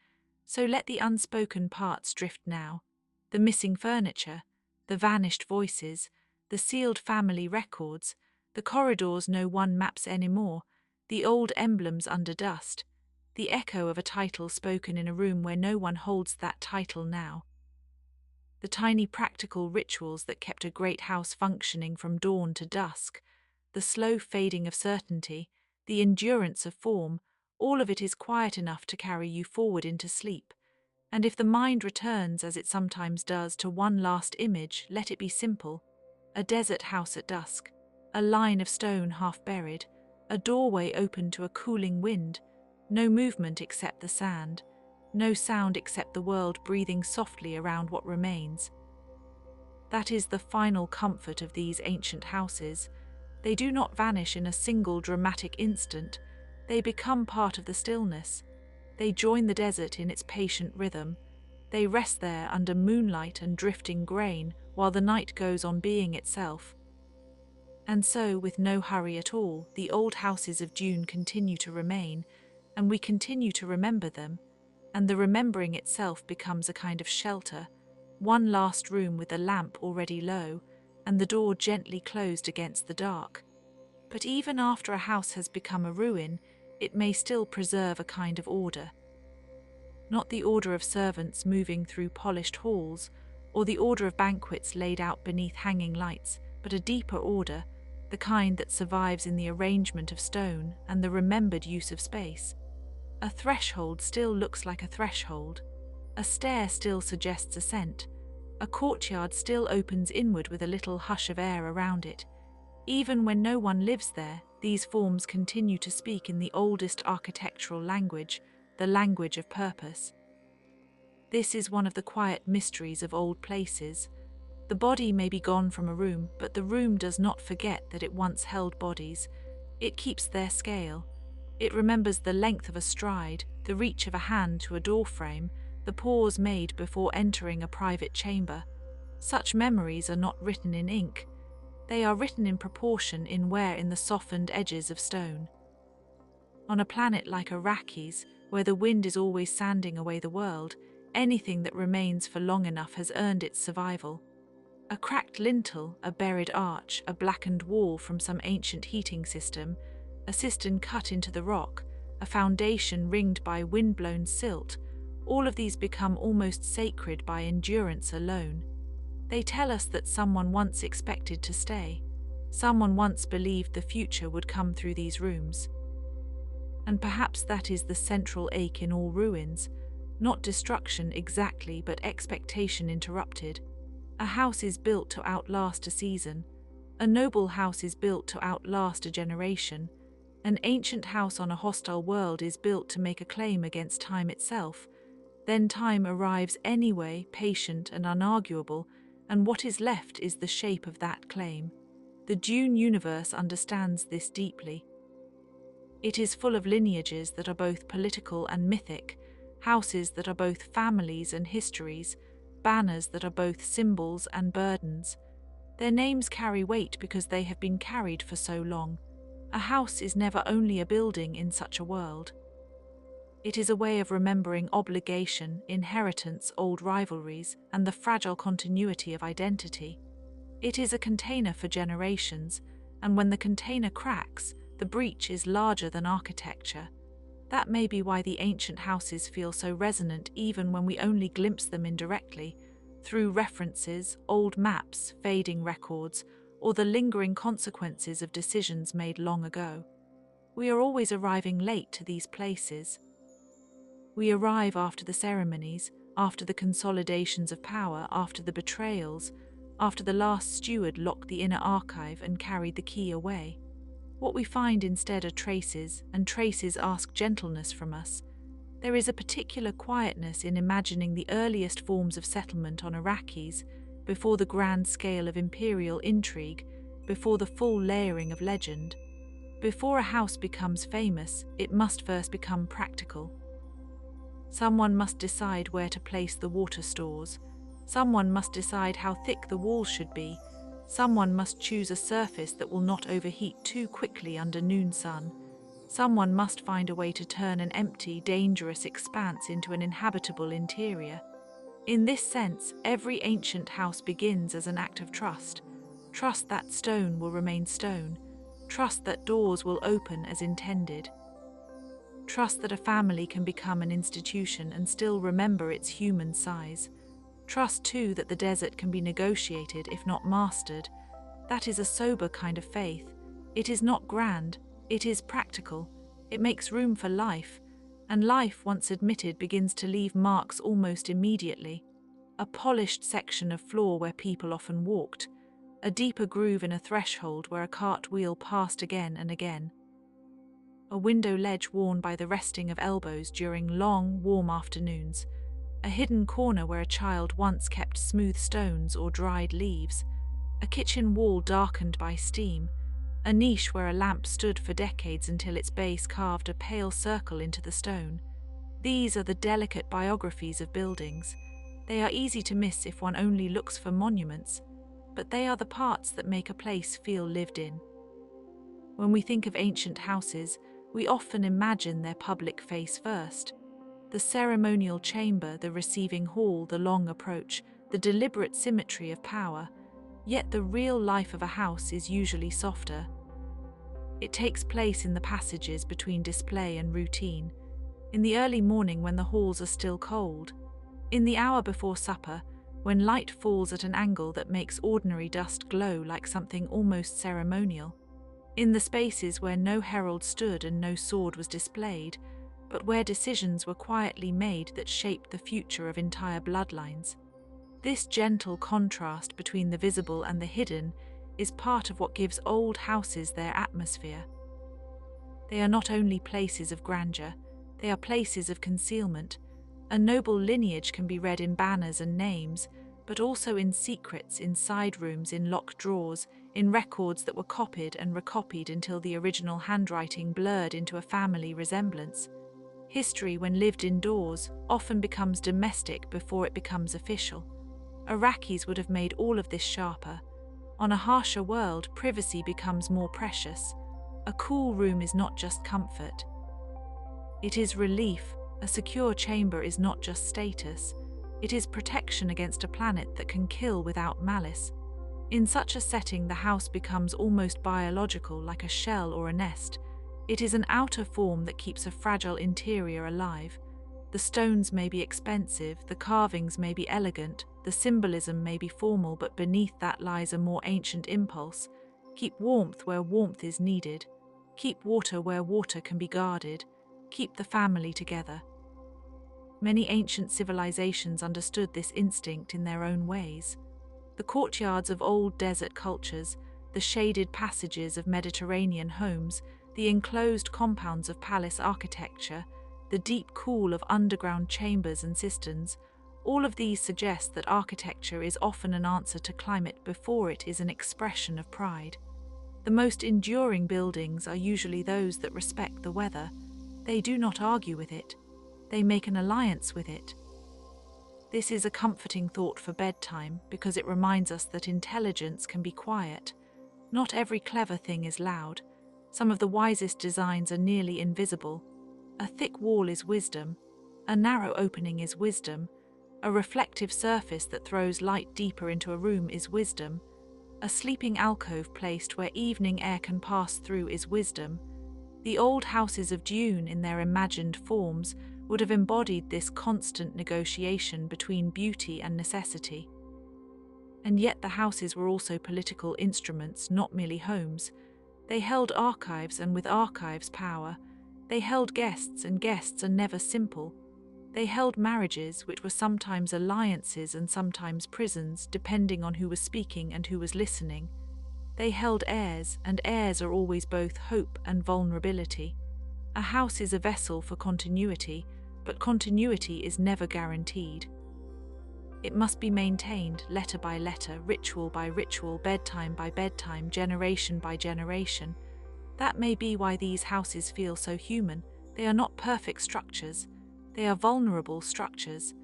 So let the unspoken parts drift now, the missing furniture, the vanished voices, the sealed family records, the corridors no one maps anymore, the old emblems under dust, the echo of a title spoken in a room where no one holds that title now. The tiny practical rituals that kept a great house functioning from dawn to dusk, the slow fading of certainty, the endurance of form, all of it is quiet enough to carry you forward into sleep. And if the mind returns, as it sometimes does, to one last image, let it be simple: a desert house at dusk, a line of stone half buried, a doorway open to a cooling wind, no movement except the sand, no sound except the world breathing softly around what remains. That is the final comfort of these ancient houses. They do not vanish in a single dramatic instant. They become part of the stillness. They join the desert in its patient rhythm. They rest there under moonlight and drifting grain while the night goes on being itself. And so, with no hurry at all, the old houses of Dune continue to remain, and we continue to remember them, and the remembering itself becomes a kind of shelter, one last room with a lamp already low, and the door gently closed against the dark. But even after a house has become a ruin, it may still preserve a kind of order. Not the order of servants moving through polished halls, or the order of banquets laid out beneath hanging lights, but a deeper order, the kind that survives in the arrangement of stone and the remembered use of space. A threshold still looks like a threshold. A stair still suggests ascent. A courtyard still opens inward with a little hush of air around it. Even when no one lives there, these forms continue to speak in the oldest architectural language, the language of purpose. This is one of the quiet mysteries of old places. The body may be gone from a room, but the room does not forget that it once held bodies. It keeps their scale. It remembers the length of a stride, the reach of a hand to a doorframe, the pause made before entering a private chamber. Such memories are not written in ink. They are written in proportion in wear in the softened edges of stone. On a planet like Arrakis, where the wind is always sanding away the world, anything that remains for long enough has earned its survival. A cracked lintel, a buried arch, a blackened wall from some ancient heating system, a cistern cut into the rock, a foundation ringed by wind-blown silt, all of these become almost sacred by endurance alone. They tell us that someone once expected to stay. Someone once believed the future would come through these rooms. And perhaps that is the central ache in all ruins, not destruction exactly, but expectation interrupted. A house is built to outlast a season. A noble house is built to outlast a generation. An ancient house on a hostile world is built to make a claim against time itself. Then time arrives anyway, patient and unarguable, and what is left is the shape of that claim. The Dune universe understands this deeply. It is full of lineages that are both political and mythic, houses that are both families and histories, banners that are both symbols and burdens. Their names carry weight because they have been carried for so long. A house is never only a building in such a world. It is a way of remembering obligation, inheritance, old rivalries, and the fragile continuity of identity. It is a container for generations, and when the container cracks, the breach is larger than architecture. That may be why the ancient houses feel so resonant even when we only glimpse them indirectly, through references, old maps, fading records, or the lingering consequences of decisions made long ago. We are always arriving late to these places. We arrive after the ceremonies, after the consolidations of power, after the betrayals, after the last steward locked the inner archive and carried the key away. What we find instead are traces, and traces ask gentleness from us. There is a particular quietness in imagining the earliest forms of settlement on Arrakis, before the grand scale of imperial intrigue, before the full layering of legend. Before a house becomes famous, it must first become practical. Someone must decide where to place the water stores. Someone must decide how thick the walls should be. Someone must choose a surface that will not overheat too quickly under noon sun. Someone must find a way to turn an empty, dangerous expanse into an inhabitable interior. In this sense, every ancient house begins as an act of trust. Trust that stone will remain stone. Trust that doors will open as intended. Trust that a family can become an institution and still remember its human size. Trust, too, that the desert can be negotiated, if not mastered. That is a sober kind of faith. It is not grand, it is practical. It makes room for life, and life, once admitted, begins to leave marks almost immediately. A polished section of floor where people often walked, a deeper groove in a threshold where a cart wheel passed again and again. A window ledge worn by the resting of elbows during long, warm afternoons, a hidden corner where a child once kept smooth stones or dried leaves, a kitchen wall darkened by steam, a niche where a lamp stood for decades until its base carved a pale circle into the stone. These are the delicate biographies of buildings. They are easy to miss if one only looks for monuments, but they are the parts that make a place feel lived in. When we think of ancient houses, we often imagine their public face first. The ceremonial chamber, the receiving hall, the long approach, the deliberate symmetry of power. Yet the real life of a house is usually softer. It takes place in the passages between display and routine, in the early morning when the halls are still cold, in the hour before supper, when light falls at an angle that makes ordinary dust glow like something almost ceremonial, in the spaces where no herald stood and no sword was displayed, but where decisions were quietly made that shaped the future of entire bloodlines. This gentle contrast between the visible and the hidden is part of what gives old houses their atmosphere. They are not only places of grandeur, they are places of concealment. A noble lineage can be read in banners and names, but also in secrets, in side rooms, in locked drawers, in records that were copied and recopied until the original handwriting blurred into a family resemblance. History, when lived indoors, often becomes domestic before it becomes official. Arrakis would have made all of this sharper. On a harsher world, privacy becomes more precious. A cool room is not just comfort. It is relief. A secure chamber is not just status. It is protection against a planet that can kill without malice. In such a setting, the house becomes almost biological, like a shell or a nest. It is an outer form that keeps a fragile interior alive. The stones may be expensive, the carvings may be elegant, the symbolism may be formal, but beneath that lies a more ancient impulse. Keep warmth where warmth is needed. Keep water where water can be guarded. Keep the family together. Many ancient civilizations understood this instinct in their own ways. The courtyards of old desert cultures, the shaded passages of Mediterranean homes, the enclosed compounds of palace architecture, the deep cool of underground chambers and cisterns, all of these suggest that architecture is often an answer to climate before it is an expression of pride. The most enduring buildings are usually those that respect the weather. They do not argue with it. They make an alliance with it. This is a comforting thought for bedtime because it reminds us that intelligence can be quiet. Not every clever thing is loud. Some of the wisest designs are nearly invisible. A thick wall is wisdom. A narrow opening is wisdom. A reflective surface that throws light deeper into a room is wisdom. A sleeping alcove placed where evening air can pass through is wisdom. The old houses of Dune, in their imagined forms, would have embodied this constant negotiation between beauty and necessity. And yet the houses were also political instruments, not merely homes. They held archives, and with archives power. They held guests, and guests are never simple. They held marriages, which were sometimes alliances and sometimes prisons, depending on who was speaking and who was listening. They held heirs, and heirs are always both hope and vulnerability. A house is a vessel for continuity, but continuity is never guaranteed. It must be maintained letter by letter, ritual by ritual, bedtime by bedtime, generation by generation. That may be why these houses feel so human. They are not perfect structures. They are vulnerable structures.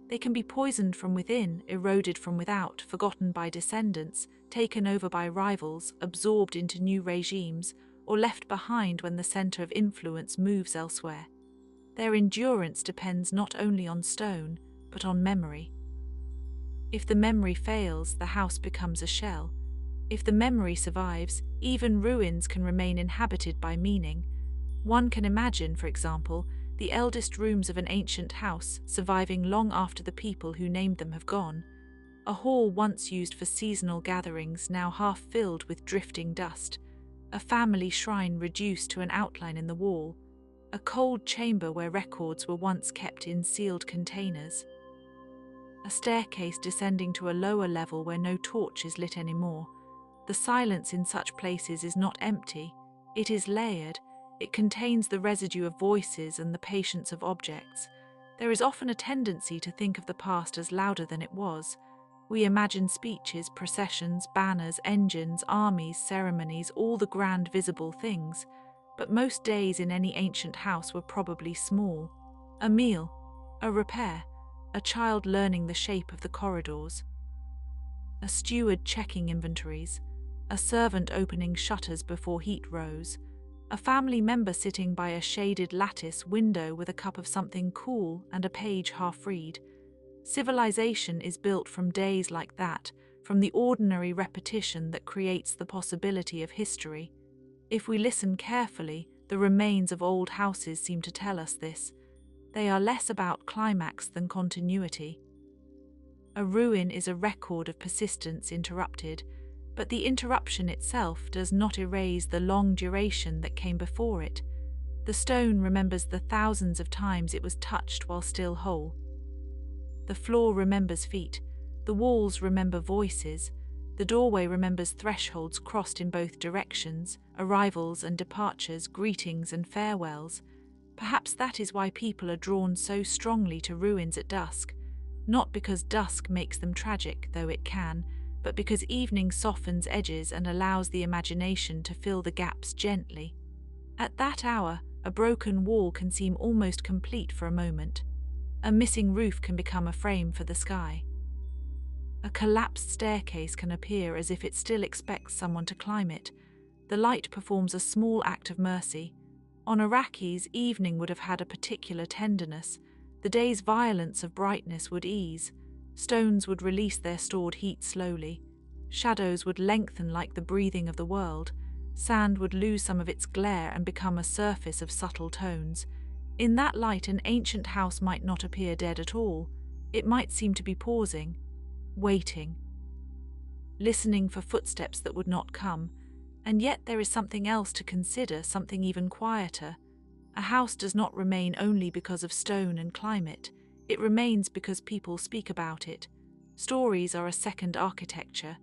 They can be poisoned from within, eroded from without, forgotten by descendants, taken over by rivals, absorbed into new regimes, or left behind when the center of influence moves elsewhere. Their endurance depends not only on stone, but on memory. If the memory fails, the house becomes a shell. If the memory survives, even ruins can remain inhabited by meaning. One can imagine, for example, the eldest rooms of an ancient house surviving long after the people who named them have gone. A hall once used for seasonal gatherings, now half filled with drifting dust. A family shrine reduced to an outline in the wall. A cold chamber where records were once kept in sealed containers. A staircase descending to a lower level where no torch is lit anymore. The silence in such places is not empty, it is layered. It contains the residue of voices and the patience of objects. There is often a tendency to think of the past as louder than it was. We imagine speeches, processions, banners, engines, armies, ceremonies, all the grand visible things. But most days in any ancient house were probably small. A meal, a repair, a child learning the shape of the corridors, a steward checking inventories, a servant opening shutters before heat rose, a family member sitting by a shaded lattice window with a cup of something cool and a page half-read. Civilization is built from days like that, from the ordinary repetition that creates the possibility of history. If we listen carefully, the remains of old houses seem to tell us this. They are less about climax than continuity. A ruin is a record of persistence interrupted, but the interruption itself does not erase the long duration that came before it. The stone remembers the thousands of times it was touched while still whole. The floor remembers feet, the walls remember voices, the doorway remembers thresholds crossed in both directions, arrivals and departures, greetings and farewells. Perhaps that is why people are drawn so strongly to ruins at dusk, not because dusk makes them tragic, though it can, but because evening softens edges and allows the imagination to fill the gaps gently. At that hour, a broken wall can seem almost complete for a moment. A missing roof can become a frame for the sky. A collapsed staircase can appear as if it still expects someone to climb it. The light performs a small act of mercy. On Arrakis, evening would have had a particular tenderness. The day's violence of brightness would ease. Stones would release their stored heat slowly. Shadows would lengthen like the breathing of the world. Sand would lose some of its glare and become a surface of subtle tones. In that light, an ancient house might not appear dead at all. It might seem to be pausing, waiting, listening for footsteps that would not come. And yet there is something else to consider, something even quieter. A house does not remain only because of stone and climate. It remains because people speak about it. Stories are a second architecture.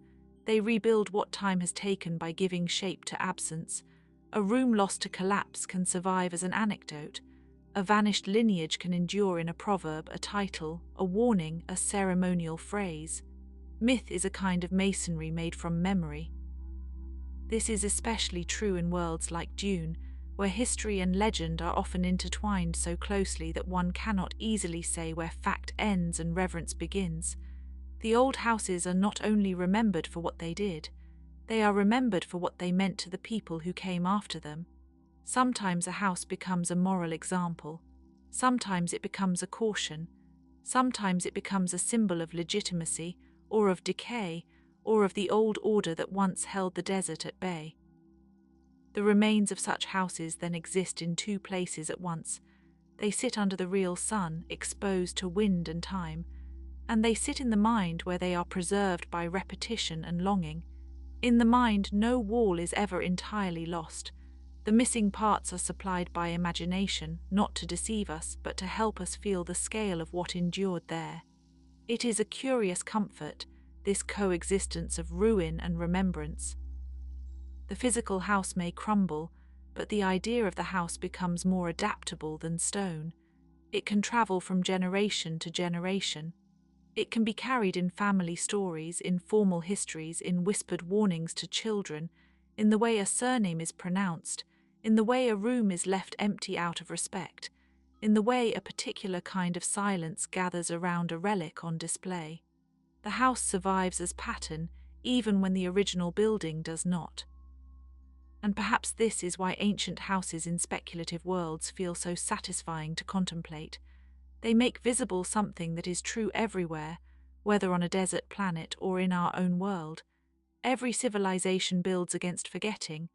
They rebuild what time has taken by giving shape to absence. A room lost to collapse can survive as an anecdote. A vanished lineage can endure in a proverb, a title, a warning, a ceremonial phrase. Myth is a kind of masonry made from memory. This is especially true in worlds like Dune, where history and legend are often intertwined so closely that one cannot easily say where fact ends and reverence begins. The old houses are not only remembered for what they did, they are remembered for what they meant to the people who came after them. Sometimes a house becomes a moral example. Sometimes it becomes a caution. Sometimes it becomes a symbol of legitimacy, or of decay, or of the old order that once held the desert at bay. The remains of such houses then exist in two places at once. They sit under the real sun, exposed to wind and time, and they sit in the mind where they are preserved by repetition and longing. In the mind, no wall is ever entirely lost. The missing parts are supplied by imagination, not to deceive us, but to help us feel the scale of what endured there. It is a curious comfort, this coexistence of ruin and remembrance. The physical house may crumble, but the idea of the house becomes more adaptable than stone. It can travel from generation to generation. It can be carried in family stories, in formal histories, in whispered warnings to children, in the way a surname is pronounced, in the way a room is left empty out of respect, in the way a particular kind of silence gathers around a relic on display. The house survives as pattern, even when the original building does not. And perhaps this is why ancient houses in speculative worlds feel so satisfying to contemplate. They make visible something that is true everywhere, whether on a desert planet or in our own world. Every civilization builds against forgetting.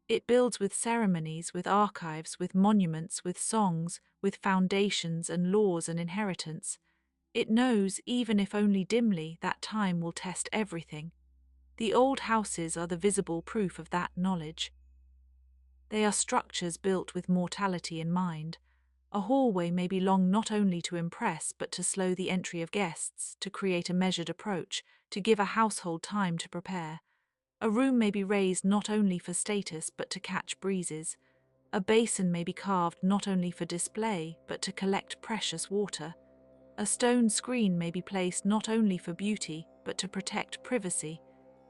It builds with ceremonies, with archives, with monuments, with songs, with foundations and laws and inheritance. It knows, even if only dimly, that time will test everything. The old houses are the visible proof of that knowledge. They are structures built with mortality in mind. A hallway may be long not only to impress but to slow the entry of guests, to create a measured approach, to give a household time to prepare. A room may be raised not only for status but to catch breezes. A basin may be carved not only for display but to collect precious water. A stone screen may be placed not only for beauty but to protect privacy.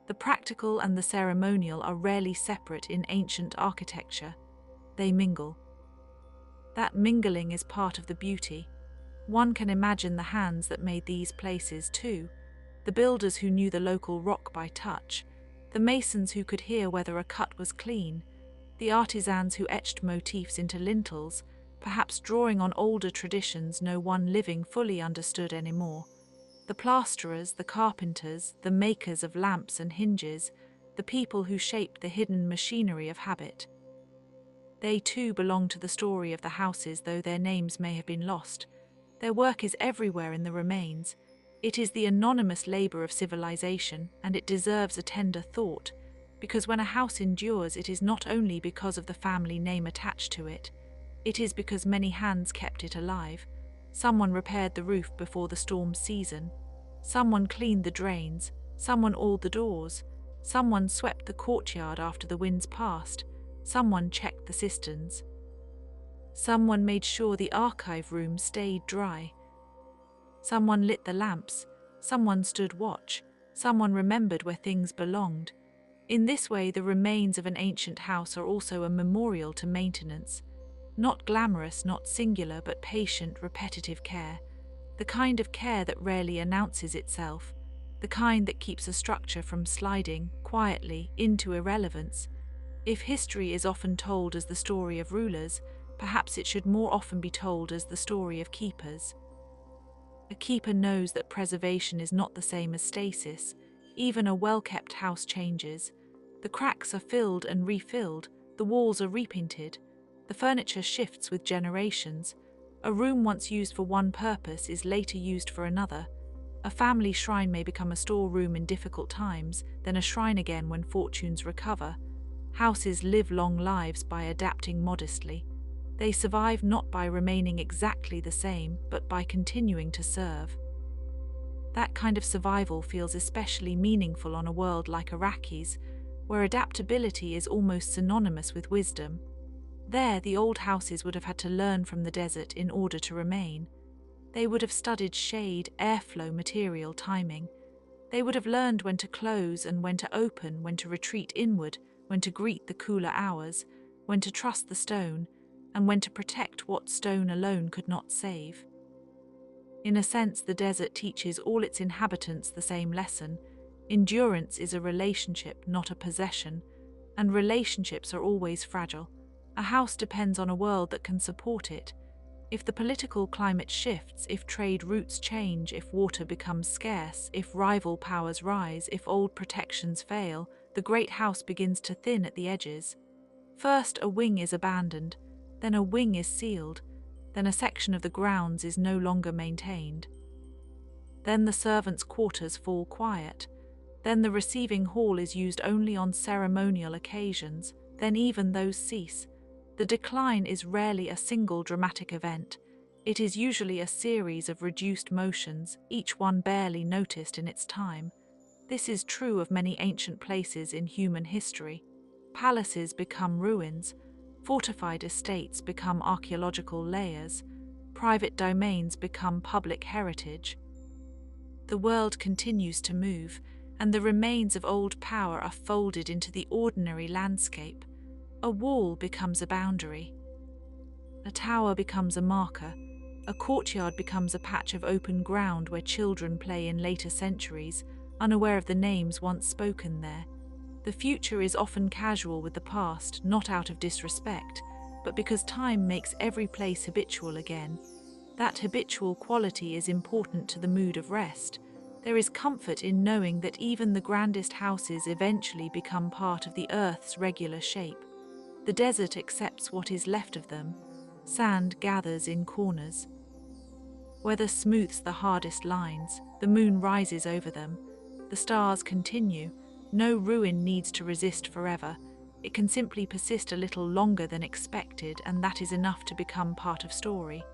The practical and the ceremonial are rarely separate in ancient architecture. They mingle. That mingling is part of the beauty. One can imagine the hands that made these places too, the builders who knew the local rock by touch, the masons who could hear whether a cut was clean, the artisans who etched motifs into lintels, perhaps drawing on older traditions no one living fully understood anymore. The plasterers, the carpenters, the makers of lamps and hinges, the people who shaped the hidden machinery of habit. They too belong to the story of the houses, though their names may have been lost. Their work is everywhere in the remains. It is the anonymous labor of civilization, and it deserves a tender thought, because when a house endures, it is not only because of the family name attached to it. It is because many hands kept it alive. Someone repaired the roof before the storm season. Someone cleaned the drains. Someone oiled the doors. Someone swept the courtyard after the winds passed. Someone checked the cisterns. Someone made sure the archive room stayed dry. Someone lit the lamps. Someone stood watch. Someone remembered where things belonged. In this way, the remains of an ancient house are also a memorial to maintenance. Not glamorous, not singular, but patient, repetitive care. The kind of care that rarely announces itself. The kind that keeps a structure from sliding, quietly, into irrelevance. If history is often told as the story of rulers, perhaps it should more often be told as the story of keepers. A keeper knows that preservation is not the same as stasis. Even a well-kept house changes. The cracks are filled and refilled, the walls are repainted. The furniture shifts with generations. A room once used for one purpose is later used for another. A family shrine may become a storeroom in difficult times, then a shrine again when fortunes recover. Houses live long lives by adapting modestly. They survive not by remaining exactly the same, but by continuing to serve. That kind of survival feels especially meaningful on a world like Arrakis, where adaptability is almost synonymous with wisdom. There, the old houses would have had to learn from the desert in order to remain. They would have studied shade, airflow, material, timing. They would have learned when to close and when to open, when to retreat inward, when to greet the cooler hours, when to trust the stone, and when to protect what stone alone could not save. In a sense, the desert teaches all its inhabitants the same lesson. Endurance is a relationship, not a possession, and relationships are always fragile. A house depends on a world that can support it. If the political climate shifts, if trade routes change, if water becomes scarce, if rival powers rise, if old protections fail, the great house begins to thin at the edges. First, a wing is abandoned, then a wing is sealed, then a section of the grounds is no longer maintained. Then the servants' quarters fall quiet. Then the receiving hall is used only on ceremonial occasions, then even those cease. The decline is rarely a single dramatic event. It is usually a series of reduced motions, each one barely noticed in its time. This is true of many ancient places in human history. Palaces become ruins. Fortified estates become archaeological layers. Private domains become public heritage. The world continues to move, and the remains of old power are folded into the ordinary landscape. A wall becomes a boundary. A tower becomes a marker. A courtyard becomes a patch of open ground where children play in later centuries, unaware of the names once spoken there. The future is often casual with the past, not out of disrespect, but because time makes every place habitual again. That habitual quality is important to the mood of rest. There is comfort in knowing that even the grandest houses eventually become part of the earth's regular shape. The desert accepts what is left of them. Sand gathers in corners. Weather smooths the hardest lines. The moon rises over them. The stars continue. No ruin needs to resist forever. It can simply persist a little longer than expected, and that is enough to become part of story.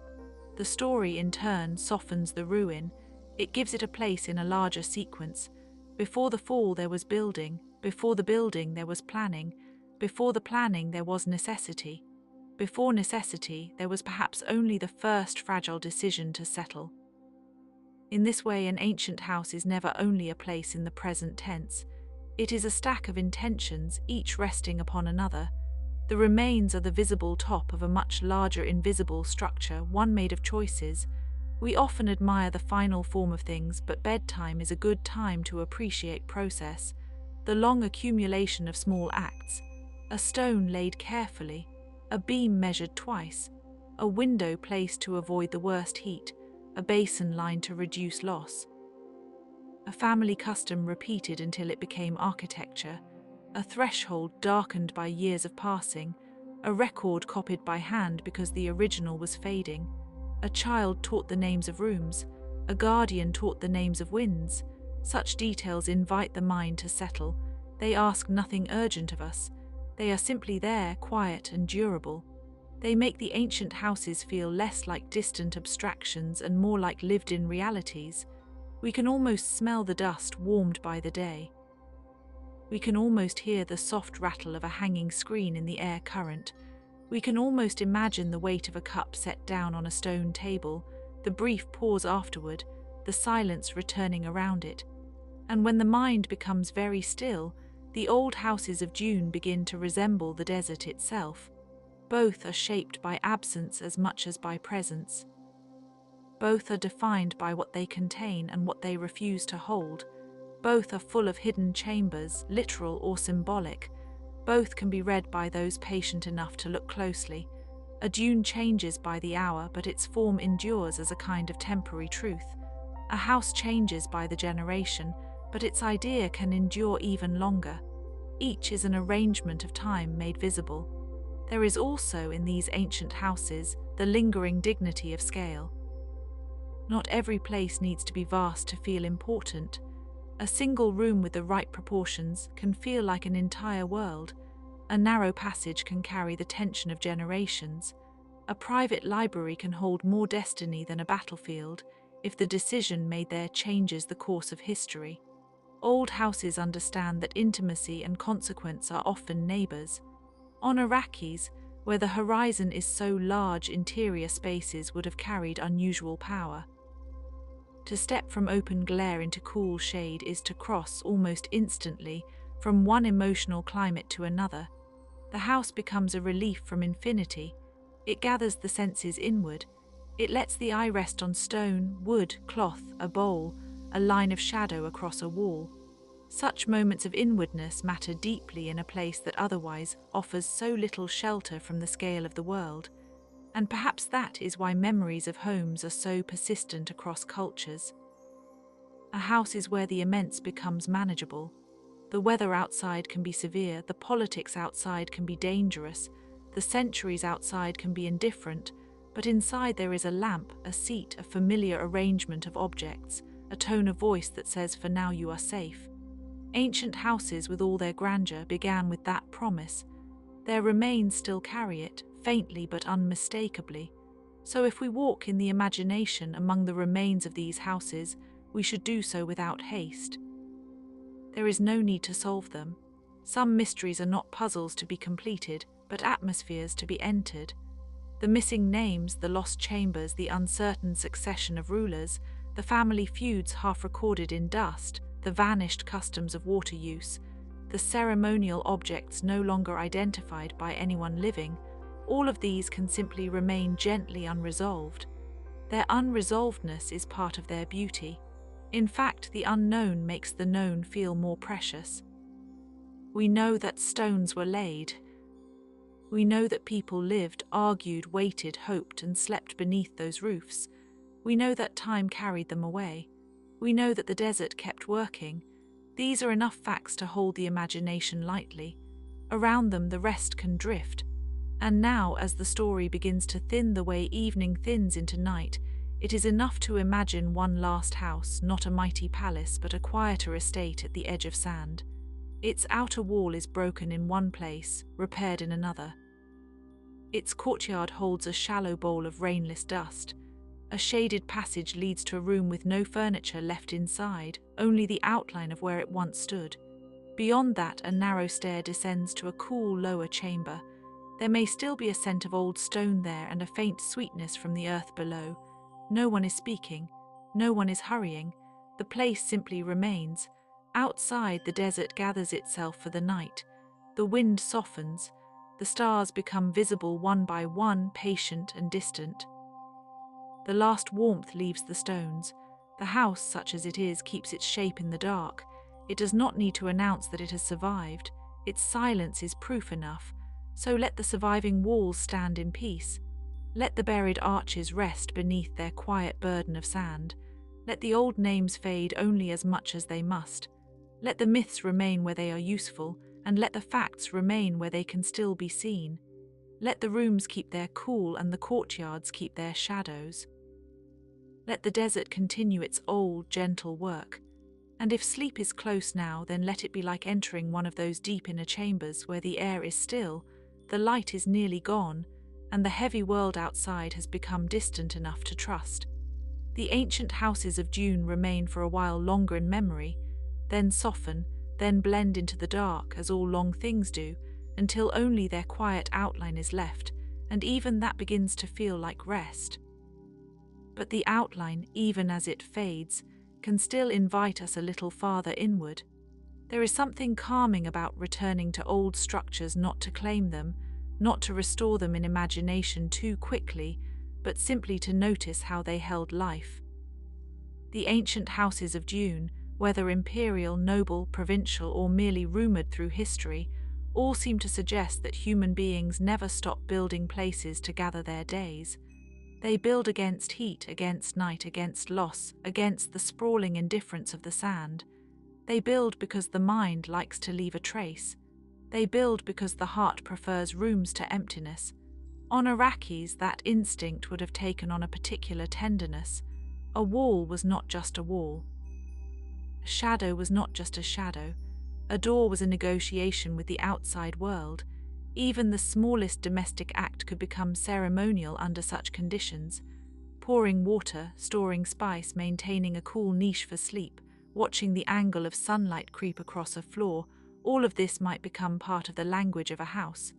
The story, in turn, softens the ruin. It gives it a place in a larger sequence. Before the fall there was building. Before the building there was planning. Before the planning there was necessity. Before necessity there was perhaps only the first fragile decision to settle. In this way, an ancient house is never only a place in the present tense. It is a stack of intentions, each resting upon another. The remains are the visible top of a much larger invisible structure, one made of choices. We often admire the final form of things, but bedtime is a good time to appreciate process, the long accumulation of small acts. A stone laid carefully, a beam measured twice, a window placed to avoid the worst heat, a basin lined to reduce loss. A family custom repeated until it became architecture, a threshold darkened by years of passing, a record copied by hand because the original was fading. A child taught the names of rooms, a guardian taught the names of winds. Such details invite the mind to settle. They ask nothing urgent of us. They are simply there, quiet and durable. They make the ancient houses feel less like distant abstractions and more like lived-in realities. We can almost smell the dust warmed by the day. We can almost hear the soft rattle of a hanging screen in the air current. We can almost imagine the weight of a cup set down on a stone table, the brief pause afterward, the silence returning around it. And when the mind becomes very still, the old houses of Dune begin to resemble the desert itself. Both are shaped by absence as much as by presence. Both are defined by what they contain and what they refuse to hold. Both are full of hidden chambers, literal or symbolic. Both can be read by those patient enough to look closely. A dune changes by the hour, but its form endures as a kind of temporary truth. A house changes by the generation, but its idea can endure even longer. Each is an arrangement of time made visible. There is also, in these ancient houses, the lingering dignity of scale. Not every place needs to be vast to feel important. A single room with the right proportions can feel like an entire world. A narrow passage can carry the tension of generations. A private library can hold more destiny than a battlefield if the decision made there changes the course of history. Old houses understand that intimacy and consequence are often neighbors. On Arrakis, where the horizon is so large, interior spaces would have carried unusual power. To step from open glare into cool shade is to cross almost instantly from one emotional climate to another. The house becomes a relief from infinity. It gathers the senses inward. It lets the eye rest on stone, wood, cloth, a bowl, a line of shadow across a wall. Such moments of inwardness matter deeply in a place that otherwise offers so little shelter from the scale of the world. And perhaps that is why memories of homes are so persistent across cultures. A house is where the immense becomes manageable. The weather outside can be severe, the politics outside can be dangerous, the centuries outside can be indifferent, but inside there is a lamp, a seat, a familiar arrangement of objects, a tone of voice that says, "For now you are safe." Ancient houses, with all their grandeur, began with that promise. Their remains still carry it, faintly but unmistakably. So if we walk in the imagination among the remains of these houses, we should do so without haste. There is no need to solve them. Some mysteries are not puzzles to be completed, but atmospheres to be entered. The missing names, the lost chambers, the uncertain succession of rulers, the family feuds half recorded in dust, the vanished customs of water use, the ceremonial objects no longer identified by anyone living, all of these can simply remain gently unresolved. Their unresolvedness is part of their beauty. In fact, the unknown makes the known feel more precious. We know that stones were laid. We know that people lived, argued, waited, hoped, and slept beneath those roofs. We know that time carried them away. We know that the desert kept working. These are enough facts to hold the imagination lightly. Around them, the rest can drift. And now, as the story begins to thin the way evening thins into night, it is enough to imagine one last house, not a mighty palace, but a quieter estate at the edge of sand. Its outer wall is broken in one place, repaired in another. Its courtyard holds a shallow bowl of rainless dust. A shaded passage leads to a room with no furniture left inside, only the outline of where it once stood. Beyond that, a narrow stair descends to a cool, lower chamber. There may still be a scent of old stone there and a faint sweetness from the earth below. No one is speaking. No one is hurrying. The place simply remains. Outside, the desert gathers itself for the night. The wind softens. The stars become visible one by one, patient and distant. The last warmth leaves the stones. The house, such as it is, keeps its shape in the dark. It does not need to announce that it has survived. Its silence is proof enough. So let the surviving walls stand in peace. Let the buried arches rest beneath their quiet burden of sand. Let the old names fade only as much as they must. Let the myths remain where they are useful, and let the facts remain where they can still be seen. Let the rooms keep their cool and the courtyards keep their shadows. Let the desert continue its old, gentle work. And if sleep is close now, then let it be like entering one of those deep inner chambers where the air is still, the light is nearly gone, and the heavy world outside has become distant enough to trust. The ancient houses of Dune remain for a while longer in memory, then soften, then blend into the dark, as all long things do, until only their quiet outline is left, and even that begins to feel like rest. But the outline, even as it fades, can still invite us a little farther inward. There is something calming about returning to old structures, not to claim them, not to restore them in imagination too quickly, but simply to notice how they held life. The ancient houses of Dune, whether imperial, noble, provincial, or merely rumoured through history, all seem to suggest that human beings never stop building places to gather their days. They build against heat, against night, against loss, against the sprawling indifference of the sand. They build because the mind likes to leave a trace. They build because the heart prefers rooms to emptiness. On Arrakis, that instinct would have taken on a particular tenderness. A wall was not just a wall. A shadow was not just a shadow. A door was a negotiation with the outside world. Even the smallest domestic act could become ceremonial under such conditions. Pouring water, storing spice, maintaining a cool niche for sleep, watching the angle of sunlight creep across a floor, all of this might become part of the language of a house.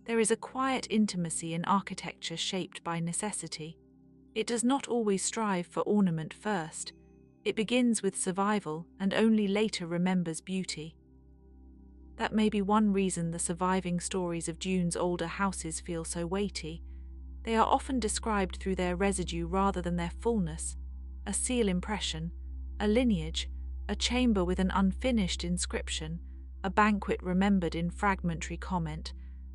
There is a quiet intimacy in architecture shaped by necessity. It does not always strive for ornament first. It begins with survival and only later remembers beauty. That may be one reason the surviving stories of Dune's older houses feel so weighty. They are often described through their residue rather than their fullness. A seal impression, a lineage, a chamber with an unfinished inscription, a banquet remembered in fragmentary comment,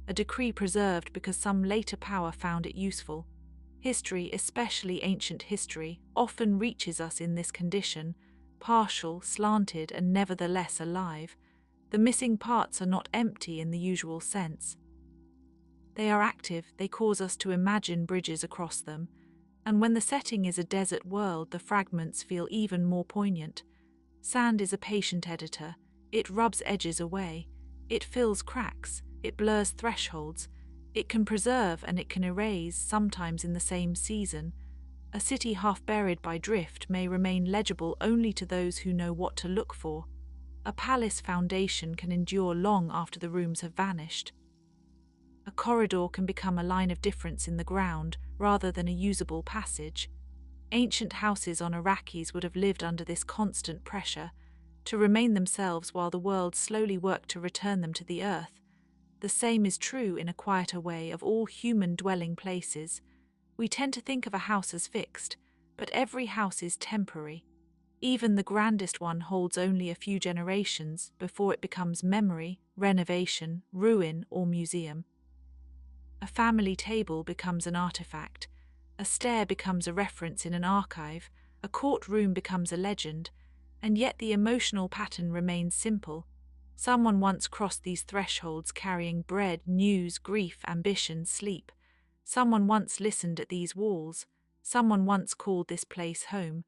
a decree preserved because some later power found it useful. History, especially ancient history, often reaches us in this condition, partial, slanted, and nevertheless alive. The missing parts are not empty in the usual sense. They are active, they cause us to imagine bridges across them, and when the setting is a desert world, the fragments feel even more poignant. Sand is a patient editor. It rubs edges away. It fills cracks. It blurs thresholds. It can preserve and it can erase, sometimes in the same season. A city half buried by drift may remain legible only to those who know what to look for. A palace foundation can endure long after the rooms have vanished. A corridor can become a line of difference in the ground rather than a usable passage. Ancient houses on Arrakis would have lived under this constant pressure, to remain themselves while the world slowly worked to return them to the earth. The same is true, in a quieter way, of all human dwelling places. We tend to think of a house as fixed, but every house is temporary. Even the grandest one holds only a few generations before it becomes memory, renovation, ruin, or museum. A family table becomes an artifact, a stair becomes a reference in an archive, a courtroom becomes a legend, and yet the emotional pattern remains simple. Someone once crossed these thresholds carrying bread, news, grief, ambition, sleep. Someone once listened at these walls. Someone once called this place home.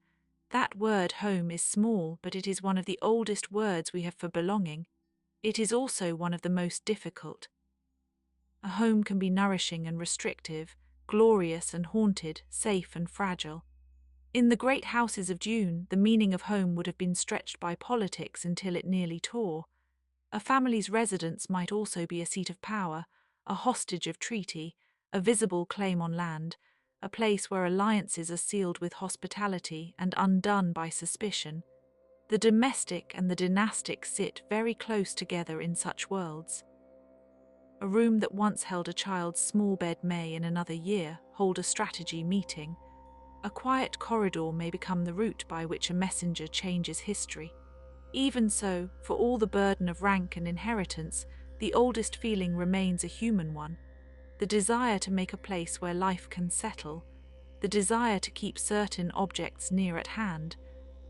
That word home is small, but it is one of the oldest words we have for belonging. It is also one of the most difficult. A home can be nourishing and restrictive, glorious and haunted, safe and fragile. In the great houses of Dune, the meaning of home would have been stretched by politics until it nearly tore. A family's residence might also be a seat of power, a hostage of treaty, a visible claim on land, a place where alliances are sealed with hospitality and undone by suspicion. The domestic and the dynastic sit very close together in such worlds. A room that once held a child's small bed may, in another year, hold a strategy meeting. A quiet corridor may become the route by which a messenger changes history. Even so, for all the burden of rank and inheritance, the oldest feeling remains a human one. The desire to make a place where life can settle, the desire to keep certain objects near at hand,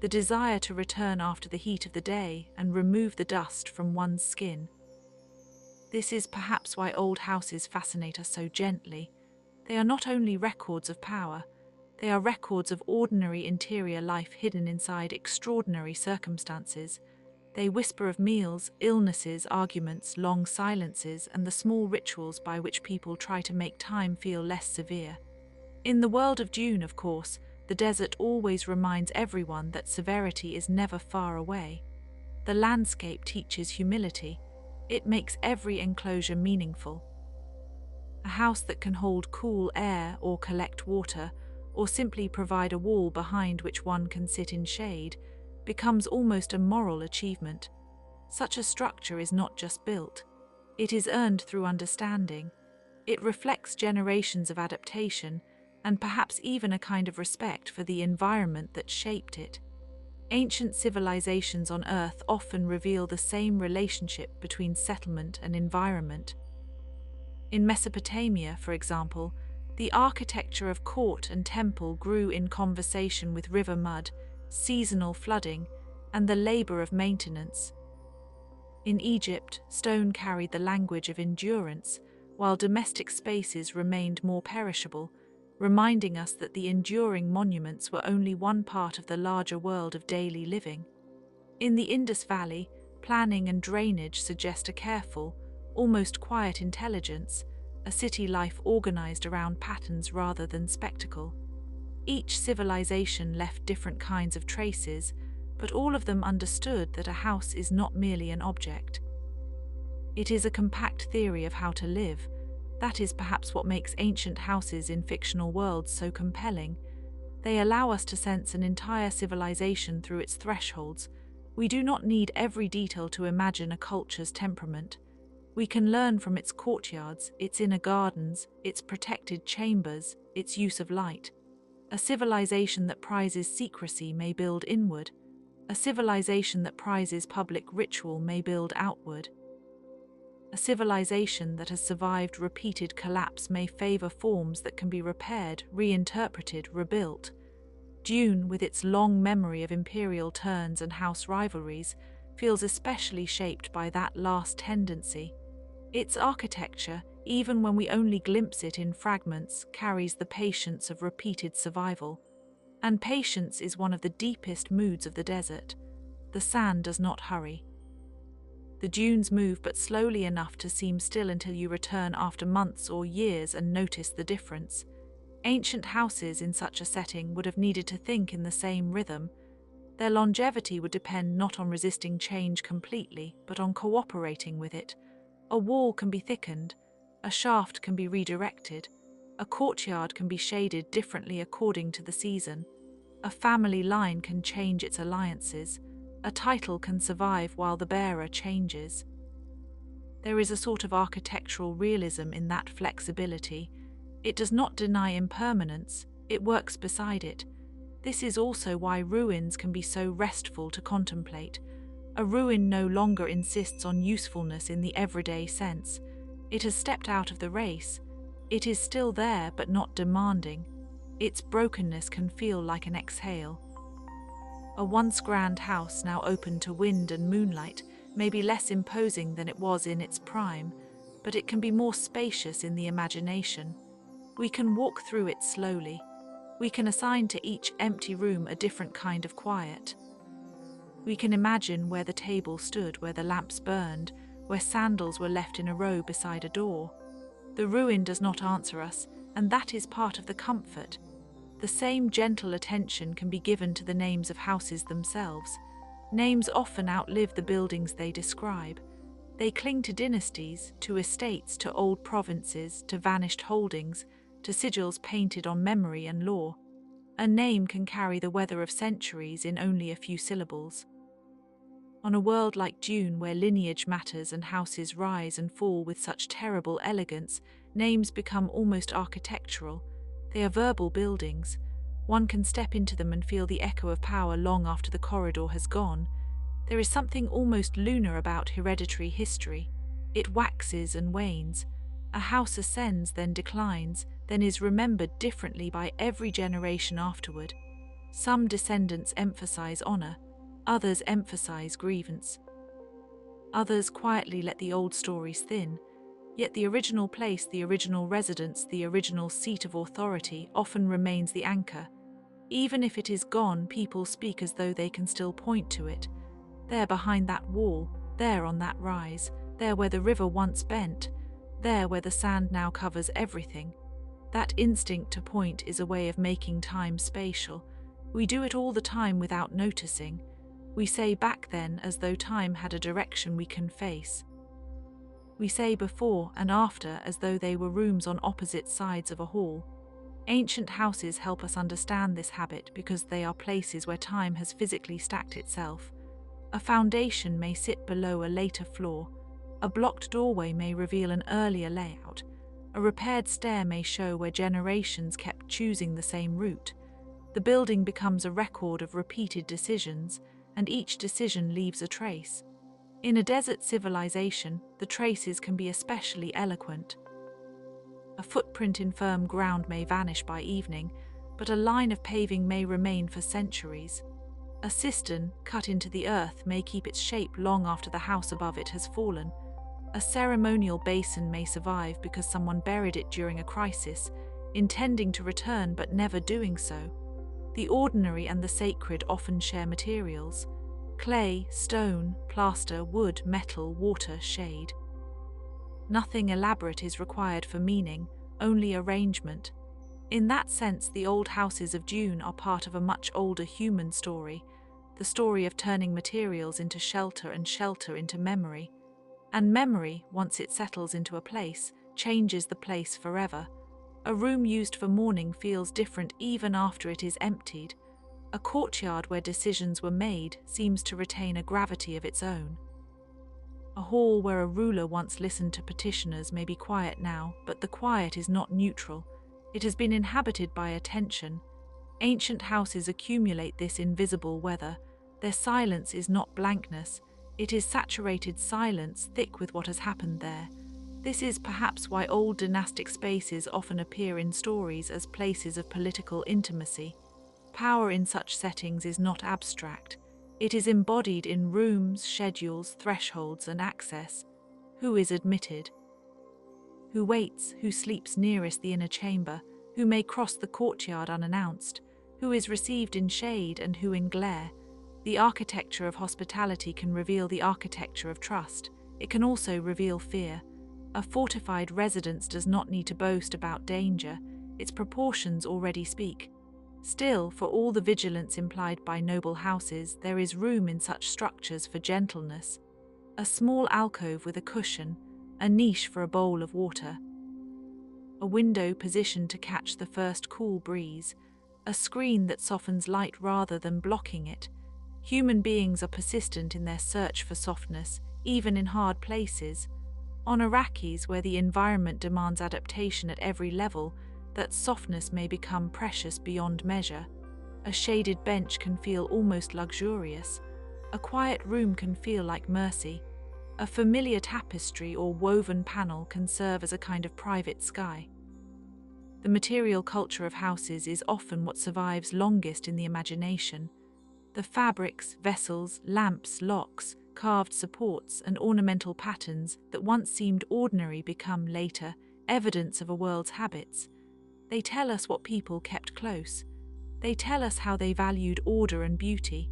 the desire to return after the heat of the day and remove the dust from one's skin. This is perhaps why old houses fascinate us so gently. They are not only records of power, they are records of ordinary interior life hidden inside extraordinary circumstances. They whisper of meals, illnesses, arguments, long silences, and the small rituals by which people try to make time feel less severe. In the world of Dune, of course, the desert always reminds everyone that severity is never far away. The landscape teaches humility. It makes every enclosure meaningful. A house that can hold cool air or collect water, or simply provide a wall behind which one can sit in shade, becomes almost a moral achievement. Such a structure is not just built. It is earned through understanding. It reflects generations of adaptation, and perhaps even a kind of respect for the environment that shaped it. Ancient civilizations on Earth often reveal the same relationship between settlement and environment. In Mesopotamia, for example, the architecture of court and temple grew in conversation with river mud, seasonal flooding, and the labor of maintenance. In Egypt, stone carried the language of endurance, while domestic spaces remained more perishable, reminding us that the enduring monuments were only one part of the larger world of daily living. In the Indus Valley, planning and drainage suggest a careful, almost quiet intelligence, a city life organized around patterns rather than spectacle. Each civilization left different kinds of traces, but all of them understood that a house is not merely an object. It is a compact theory of how to live. That is perhaps what makes ancient houses in fictional worlds so compelling. They allow us to sense an entire civilization through its thresholds. We do not need every detail to imagine a culture's temperament. We can learn from its courtyards, its inner gardens, its protected chambers, its use of light. A civilization that prizes secrecy may build inward. A civilization that prizes public ritual may build outward. A civilization that has survived repeated collapse may favor forms that can be repaired, reinterpreted, rebuilt. Dune, with its long memory of imperial turns and house rivalries, feels especially shaped by that last tendency. Its architecture, even when we only glimpse it in fragments, carries the patience of repeated survival. And patience is one of the deepest moods of the desert. The sand does not hurry. The dunes move but slowly enough to seem still until you return after months or years and notice the difference. Ancient houses in such a setting would have needed to think in the same rhythm. Their longevity would depend not on resisting change completely, but on cooperating with it. A wall can be thickened, a shaft can be redirected, a courtyard can be shaded differently according to the season. A family line can change its alliances. A title can survive while the bearer changes. There is a sort of architectural realism in that flexibility. It does not deny impermanence, it works beside it. This is also why ruins can be so restful to contemplate. A ruin no longer insists on usefulness in the everyday sense. It has stepped out of the race. It is still there, but not demanding. Its brokenness can feel like an exhale. A once grand house now open to wind and moonlight may be less imposing than it was in its prime, but it can be more spacious in the imagination. We can walk through it slowly. We can assign to each empty room a different kind of quiet. We can imagine where the table stood, where the lamps burned, where sandals were left in a row beside a door. The ruin does not answer us, and that is part of the comfort. The same gentle attention can be given to the names of houses themselves. Names often outlive the buildings they describe. They cling to dynasties, to estates, to old provinces, to vanished holdings, to sigils painted on memory and lore. A name can carry the weather of centuries in only a few syllables. On a world like Dune, where lineage matters and houses rise and fall with such terrible elegance, names become almost architectural. They are verbal buildings. One can step into them and feel the echo of power long after the corridor has gone. There is something almost lunar about hereditary history. It waxes and wanes. A house ascends, then declines, then is remembered differently by every generation afterward. Some descendants emphasize honor, others emphasize grievance. Others quietly let the old stories thin, yet the original place, the original residence, the original seat of authority often remains the anchor. Even if it is gone, people speak as though they can still point to it. There behind that wall, there on that rise, there where the river once bent, there where the sand now covers everything. That instinct to point is a way of making time spatial. We do it all the time without noticing. We say back then as though time had a direction we can face. We say before and after as though they were rooms on opposite sides of a hall. Ancient houses help us understand this habit because they are places where time has physically stacked itself. A foundation may sit below a later floor. A blocked doorway may reveal an earlier layout. A repaired stair may show where generations kept choosing the same route. The building becomes a record of repeated decisions, and each decision leaves a trace. In a desert civilization, the traces can be especially eloquent. A footprint in firm ground may vanish by evening, but a line of paving may remain for centuries. A cistern, cut into the earth, may keep its shape long after the house above it has fallen. A ceremonial basin may survive because someone buried it during a crisis, intending to return but never doing so. The ordinary and the sacred often share materials: clay, stone, plaster, wood, metal, water, shade. Nothing elaborate is required for meaning, only arrangement. In that sense, the old houses of Dune are part of a much older human story, the story of turning materials into shelter and shelter into memory. And memory, once it settles into a place, changes the place forever. A room used for mourning feels different even after it is emptied. A courtyard where decisions were made seems to retain a gravity of its own. A hall where a ruler once listened to petitioners may be quiet now, but the quiet is not neutral. It has been inhabited by attention. Ancient houses accumulate this invisible weather. Their silence is not blankness. It is saturated silence, thick with what has happened there. This is perhaps why old dynastic spaces often appear in stories as places of political intimacy. Power in such settings is not abstract. It is embodied in rooms, schedules, thresholds, and access. Who is admitted? Who waits? Who sleeps nearest the inner chamber? Who may cross the courtyard unannounced? Who is received in shade and who in glare? The architecture of hospitality can reveal the architecture of trust. It can also reveal fear. A fortified residence does not need to boast about danger. Its proportions already speak. Still, for all the vigilance implied by noble houses, there is room in such structures for gentleness. A small alcove with a cushion, a niche for a bowl of water, a window positioned to catch the first cool breeze, a screen that softens light rather than blocking it. Human beings are persistent in their search for softness, even in hard places. On Arrakis, where the environment demands adaptation at every level, that softness may become precious beyond measure. A shaded bench can feel almost luxurious. A quiet room can feel like mercy. A familiar tapestry or woven panel can serve as a kind of private sky. The material culture of houses is often what survives longest in the imagination. The fabrics, vessels, lamps, locks, carved supports, and ornamental patterns that once seemed ordinary become later evidence of a world's habits. They tell us what people kept close. They tell us how they valued order and beauty.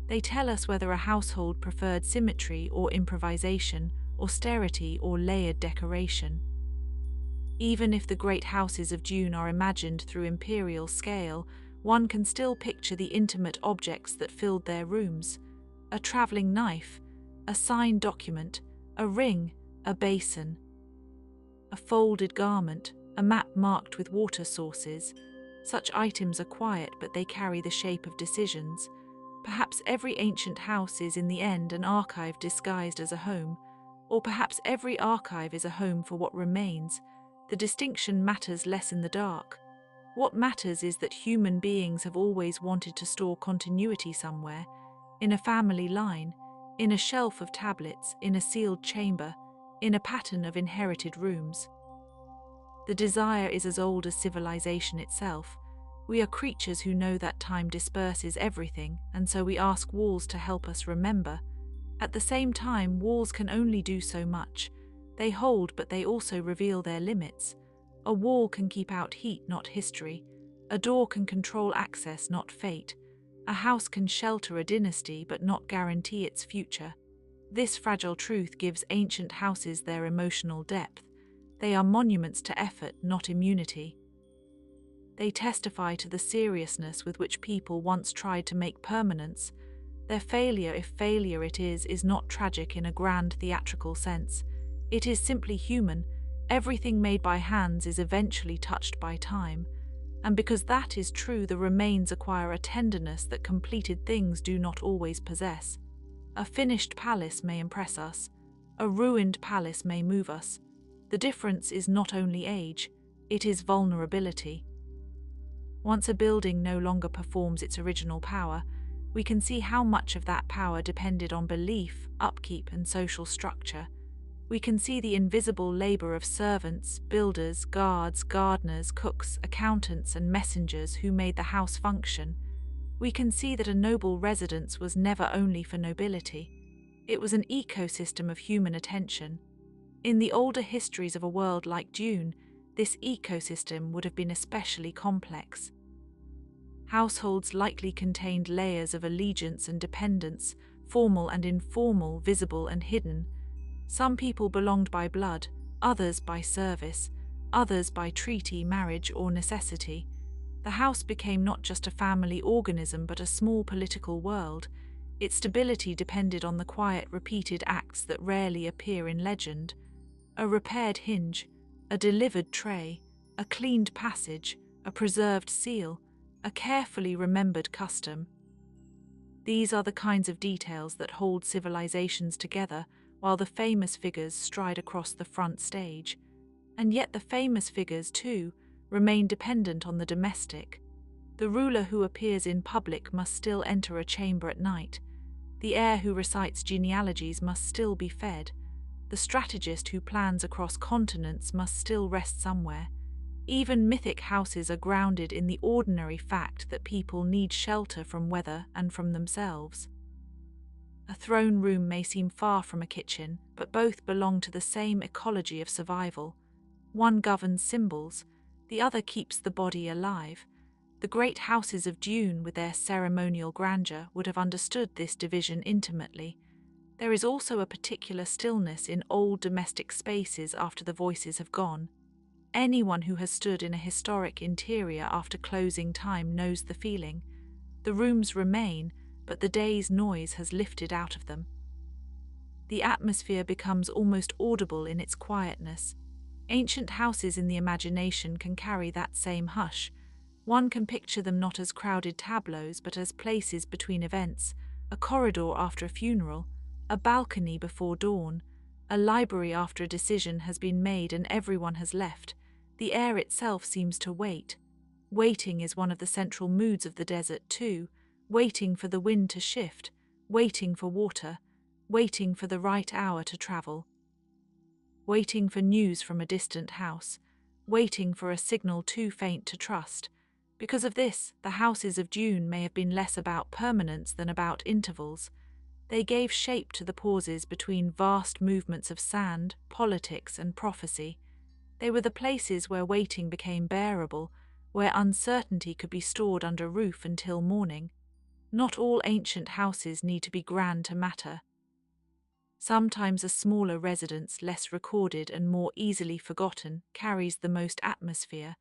They tell us whether a household preferred symmetry or improvisation, austerity or layered decoration. Even if the great houses of Dune are imagined through imperial scale, one can still picture the intimate objects that filled their rooms: a traveling knife, a signed document, a ring, a basin, a folded garment, a map marked with water sources. Such items are quiet, but they carry the shape of decisions. Perhaps every ancient house is in the end an archive disguised as a home, or perhaps every archive is a home for what remains. The distinction matters less in the dark. What matters is that human beings have always wanted to store continuity somewhere, in a family line, in a shelf of tablets, in a sealed chamber, in a pattern of inherited rooms. The desire is as old as civilization itself. We are creatures who know that time disperses everything, and so we ask walls to help us remember. At the same time, walls can only do so much. They hold, but they also reveal their limits. A wall can keep out heat, not history. A door can control access, not fate. A house can shelter a dynasty, but not guarantee its future. This fragile truth gives ancient houses their emotional depth. They are monuments to effort, not immunity. They testify to the seriousness with which people once tried to make permanence. Their failure, if failure it is not tragic in a grand theatrical sense. It is simply human. Everything made by hands is eventually touched by time. And because that is true, the remains acquire a tenderness that completed things do not always possess. A finished palace may impress us. A ruined palace may move us. The difference is not only age, it is vulnerability. Once a building no longer performs its original power, we can see how much of that power depended on belief, upkeep, and social structure. We can see the invisible labor of servants, builders, guards, gardeners, cooks, accountants, and messengers who made the house function. We can see that a noble residence was never only for nobility. It was an ecosystem of human attention. In the older histories of a world like Dune, this ecosystem would have been especially complex. Households likely contained layers of allegiance and dependence, formal and informal, visible and hidden. Some people belonged by blood, others by service, others by treaty, marriage, or necessity. The house became not just a family organism but a small political world. Its stability depended on the quiet, repeated acts that rarely appear in legend. A repaired hinge, a delivered tray, a cleaned passage, a preserved seal, a carefully remembered custom. These are the kinds of details that hold civilizations together while the famous figures stride across the front stage. And yet the famous figures, too, remain dependent on the domestic. The ruler who appears in public must still enter a chamber at night. The heir who recites genealogies must still be fed. The strategist who plans across continents must still rest somewhere. Even mythic houses are grounded in the ordinary fact that people need shelter from weather and from themselves. A throne room may seem far from a kitchen, but both belong to the same ecology of survival. One governs symbols, the other keeps the body alive. The great houses of Dune, with their ceremonial grandeur, would have understood this division intimately. There is also a particular stillness in old domestic spaces after the voices have gone. Anyone who has stood in a historic interior after closing time knows the feeling. The rooms remain, but the day's noise has lifted out of them. The atmosphere becomes almost audible in its quietness. Ancient houses in the imagination can carry that same hush. One can picture them not as crowded tableaus, but as places between events, a corridor after a funeral, a balcony before dawn, a library after a decision has been made and everyone has left. The air itself seems to wait. Waiting is one of the central moods of the desert too, waiting for the wind to shift, waiting for water, waiting for the right hour to travel, waiting for news from a distant house, waiting for a signal too faint to trust. Because of this, the houses of Dune may have been less about permanence than about intervals. They gave shape to the pauses between vast movements of sand, politics, and prophecy. They were the places where waiting became bearable, where uncertainty could be stored under roof until morning. Not all ancient houses need to be grand to matter. Sometimes a smaller residence, less recorded and more easily forgotten, carries the most atmosphere.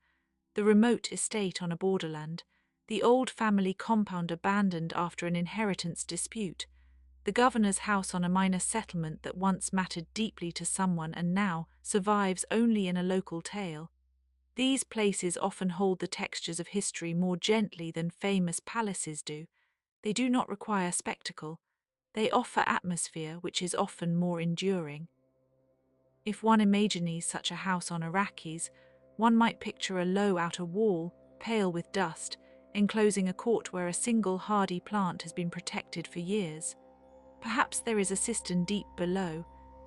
The remote estate on a borderland, the old family compound abandoned after an inheritance dispute, the governor's house on a minor settlement that once mattered deeply to someone and now survives only in a local tale. These places often hold the textures of history more gently than famous palaces do. They do not require spectacle. They offer atmosphere, which is often more enduring. If one imagines such a house on Arrakis, one might picture a low outer wall, pale with dust, enclosing a court where a single hardy plant has been protected for years. Perhaps there is a cistern deep below,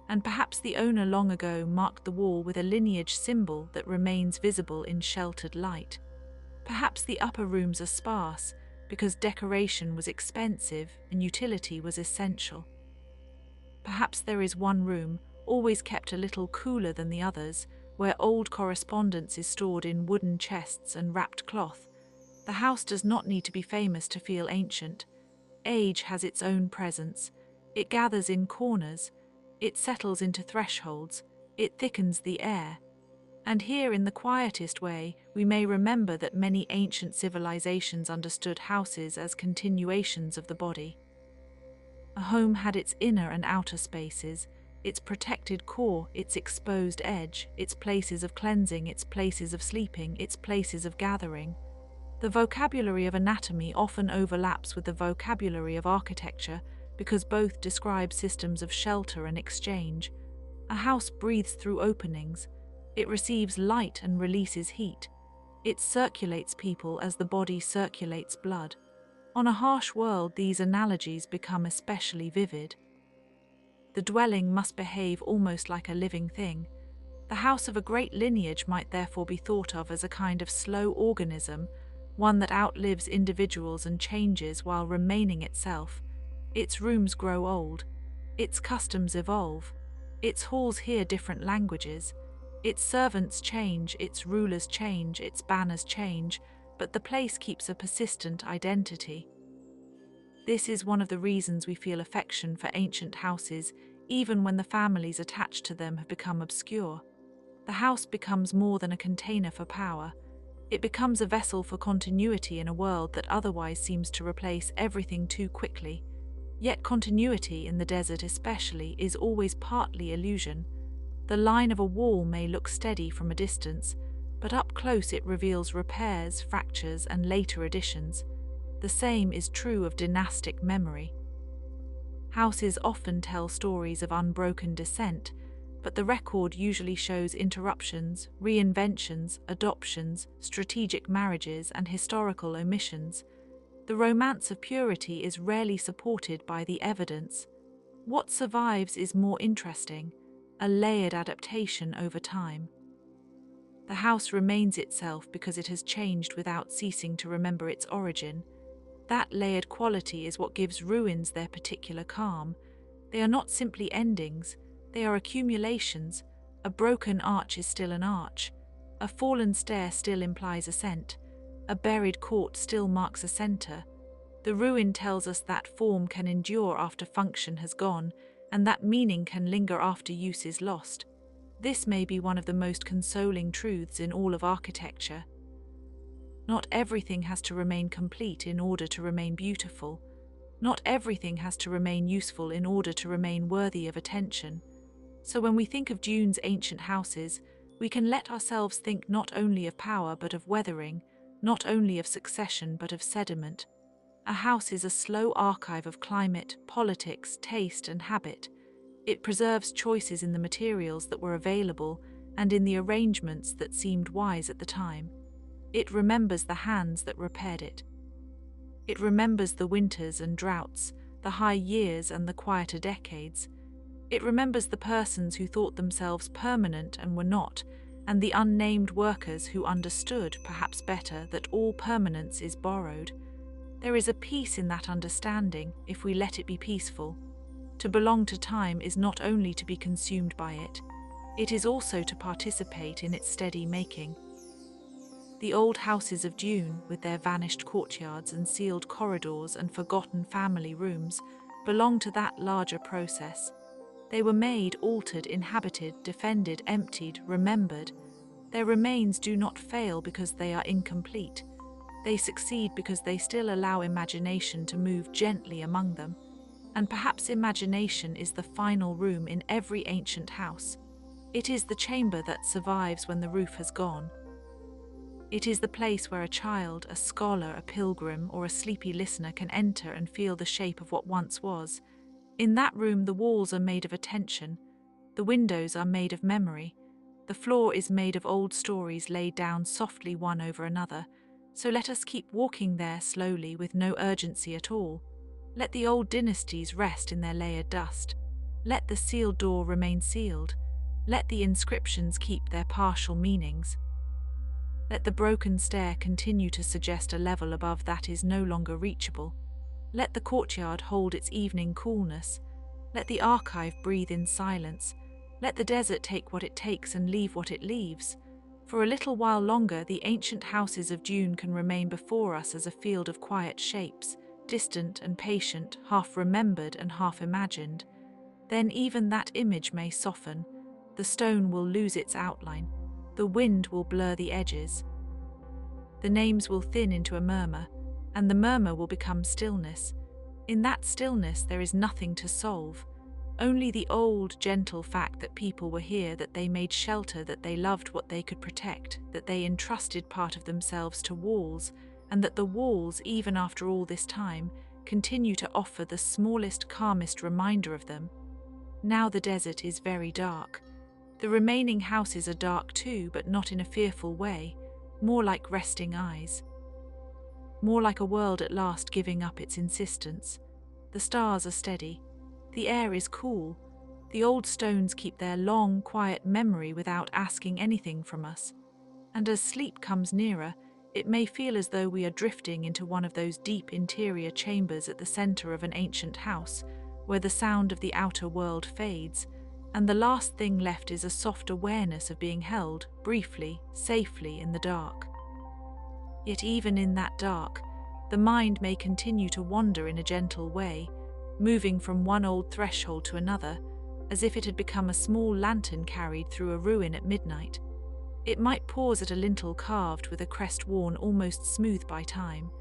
and perhaps the owner long ago marked the wall with a lineage symbol that remains visible in sheltered light. Perhaps the upper rooms are sparse, because decoration was expensive and utility was essential. Perhaps there is one room, always kept a little cooler than the others, where old correspondence is stored in wooden chests and wrapped cloth. The house does not need to be famous to feel ancient. Age has its own presence. It gathers in corners. It settles into thresholds. It thickens the air. And here, in the quietest way, we may remember that many ancient civilizations understood houses as continuations of the body. A home had its inner and outer spaces, its protected core, its exposed edge, its places of cleansing, its places of sleeping, its places of gathering. The vocabulary of anatomy often overlaps with the vocabulary of architecture because both describe systems of shelter and exchange. A house breathes through openings. It receives light and releases heat. It circulates people as the body circulates blood. On a harsh world, these analogies become especially vivid. The dwelling must behave almost like a living thing. The house of a great lineage might therefore be thought of as a kind of slow organism, one that outlives individuals and changes while remaining itself. Its rooms grow old. Its customs evolve. Its halls hear different languages. Its servants change, its rulers change, its banners change, but the place keeps a persistent identity. This is one of the reasons we feel affection for ancient houses, even when the families attached to them have become obscure. The house becomes more than a container for power. It becomes a vessel for continuity in a world that otherwise seems to replace everything too quickly. Yet continuity, in the desert especially, is always partly illusion. The line of a wall may look steady from a distance, but up close it reveals repairs, fractures, and later additions. The same is true of dynastic memory. Houses often tell stories of unbroken descent, but the record usually shows interruptions, reinventions, adoptions, strategic marriages, and historical omissions. The romance of purity is rarely supported by the evidence. What survives is more interesting, a layered adaptation over time. The house remains itself because it has changed without ceasing to remember its origin. That layered quality is what gives ruins their particular calm. They are not simply endings, they are accumulations. A broken arch is still an arch. A fallen stair still implies ascent. A buried court still marks a center. The ruin tells us that form can endure after function has gone, and that meaning can linger after use is lost. This may be one of the most consoling truths in all of architecture. Not everything has to remain complete in order to remain beautiful. Not everything has to remain useful in order to remain worthy of attention. So when we think of Dune's ancient houses, we can let ourselves think not only of power but of weathering, not only of succession but of sediment. A house is a slow archive of climate, politics, taste, and habit. It preserves choices in the materials that were available and in the arrangements that seemed wise at the time. It remembers the hands that repaired it. It remembers the winters and droughts, the high years and the quieter decades. It remembers the persons who thought themselves permanent and were not, and the unnamed workers who understood, perhaps better, that all permanence is borrowed. There is a peace in that understanding, if we let it be peaceful. To belong to time is not only to be consumed by it, it is also to participate in its steady making. The old houses of Dune, with their vanished courtyards and sealed corridors and forgotten family rooms, belong to that larger process. They were made, altered, inhabited, defended, emptied, remembered. Their remains do not fail because they are incomplete. They succeed because they still allow imagination to move gently among them. And perhaps imagination is the final room in every ancient house. It is the chamber that survives when the roof has gone. It is the place where a child, a scholar, a pilgrim, or a sleepy listener can enter and feel the shape of what once was. In that room, the walls are made of attention, the windows are made of memory, the floor is made of old stories laid down softly one over another. So let us keep walking there slowly with no urgency at all. Let the old dynasties rest in their layered dust. Let the sealed door remain sealed. Let the inscriptions keep their partial meanings. Let the broken stair continue to suggest a level above that is no longer reachable. Let the courtyard hold its evening coolness. Let the archive breathe in silence. Let the desert take what it takes and leave what it leaves. For a little while longer, the ancient houses of Dune can remain before us as a field of quiet shapes, distant and patient, half remembered and half imagined. Then even that image may soften. The stone will lose its outline. The wind will blur the edges. The names will thin into a murmur, and the murmur will become stillness. In that stillness there is nothing to solve. Only the old, gentle fact that people were here, that they made shelter, that they loved what they could protect, that they entrusted part of themselves to walls, and that the walls, even after all this time, continue to offer the smallest, calmest reminder of them. Now the desert is very dark. The remaining houses are dark too, but not in a fearful way, more like resting eyes. More like a world at last giving up its insistence. The stars are steady. The air is cool. The old stones keep their long, quiet memory without asking anything from us. And as sleep comes nearer, it may feel as though we are drifting into one of those deep interior chambers at the center of an ancient house, where the sound of the outer world fades, and the last thing left is a soft awareness of being held, briefly, safely in the dark. Yet even in that dark, the mind may continue to wander in a gentle way, moving from one old threshold to another, as if it had become a small lantern carried through a ruin at midnight. It might pause at a lintel carved with a crest worn almost smooth by time.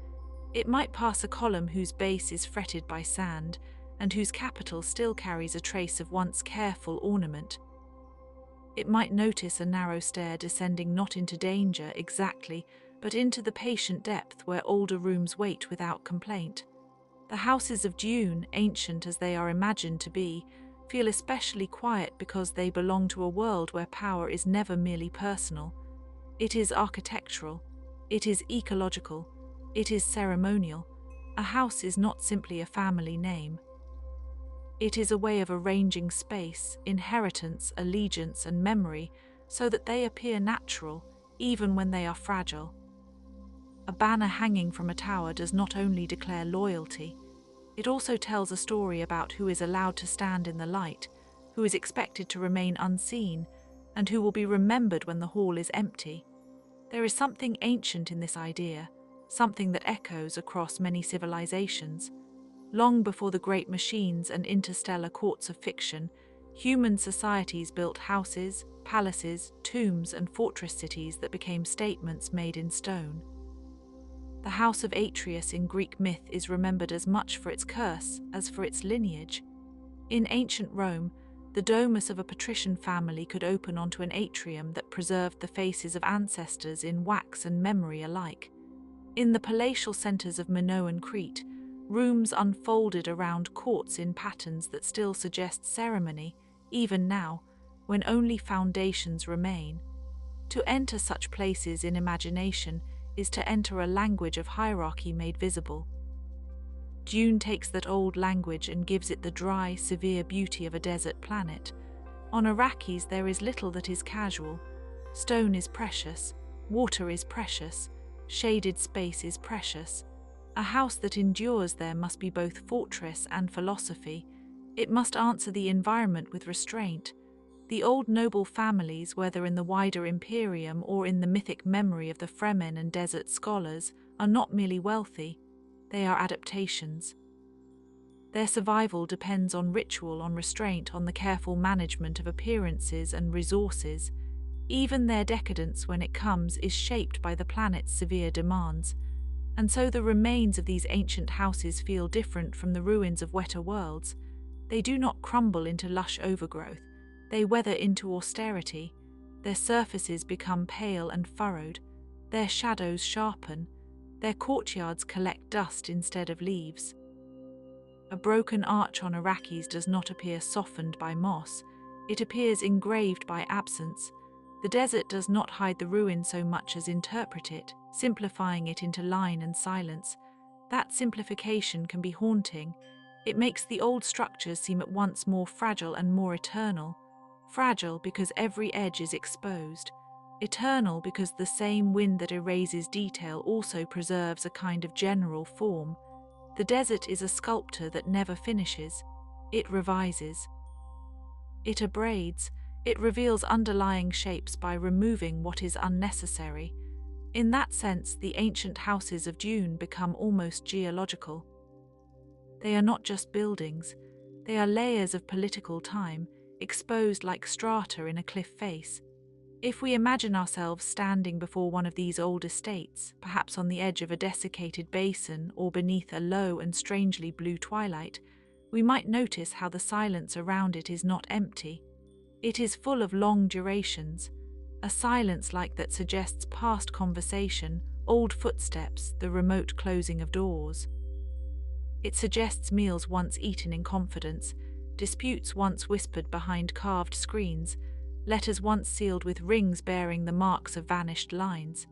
It might pass a column whose base is fretted by sand, and whose capital still carries a trace of once careful ornament. It might notice a narrow stair descending not into danger exactly, but into the patient depth where older rooms wait without complaint. The houses of Dune, ancient as they are imagined to be, feel especially quiet because they belong to a world where power is never merely personal. It is architectural, it is ecological, it is ceremonial. A house is not simply a family name. It is a way of arranging space, inheritance, allegiance, and memory so that they appear natural, even when they are fragile. A banner hanging from a tower does not only declare loyalty, it also tells a story about who is allowed to stand in the light, who is expected to remain unseen, and who will be remembered when the hall is empty. There is something ancient in this idea, something that echoes across many civilizations. Long before the great machines and interstellar courts of fiction, human societies built houses, palaces, tombs, and fortress cities that became statements made in stone. The house of Atreus in Greek myth is remembered as much for its curse as for its lineage. In ancient Rome, the domus of a patrician family could open onto an atrium that preserved the faces of ancestors in wax and memory alike. In the palatial centers of Minoan Crete, rooms unfolded around courts in patterns that still suggest ceremony, even now, when only foundations remain. To enter such places in imagination is to enter a language of hierarchy made visible. Dune takes that old language and gives it the dry, severe beauty of a desert planet. On Arrakis there is little that is casual. Stone is precious, water is precious, shaded space is precious. A house that endures there must be both fortress and philosophy. It must answer the environment with restraint. The old noble families, whether in the wider Imperium or in the mythic memory of the Fremen and desert scholars, are not merely wealthy, they are adaptations. Their survival depends on ritual, on restraint, on the careful management of appearances and resources. Even their decadence, when it comes, is shaped by the planet's severe demands. And so the remains of these ancient houses feel different from the ruins of wetter worlds. They do not crumble into lush overgrowth. They weather into austerity. Their surfaces become pale and furrowed. Their shadows sharpen. Their courtyards collect dust instead of leaves. A broken arch on Arrakis does not appear softened by moss. It appears engraved by absence. The desert does not hide the ruin so much as interpret it, simplifying it into line and silence. That simplification can be haunting. It makes the old structures seem at once more fragile and more eternal. Fragile because every edge is exposed. Eternal because the same wind that erases detail also preserves a kind of general form. The desert is a sculptor that never finishes. It revises. It abrades. It reveals underlying shapes by removing what is unnecessary. In that sense, the ancient houses of Dune become almost geological. They are not just buildings. They are layers of political time, exposed like strata in a cliff face. If we imagine ourselves standing before one of these old estates, perhaps on the edge of a desiccated basin or beneath a low and strangely blue twilight, we might notice how the silence around it is not empty. It is full of long durations, a silence like that suggests past conversation, old footsteps, the remote closing of doors. It suggests meals once eaten in confidence, disputes once whispered behind carved screens, letters once sealed with rings bearing the marks of vanished lines.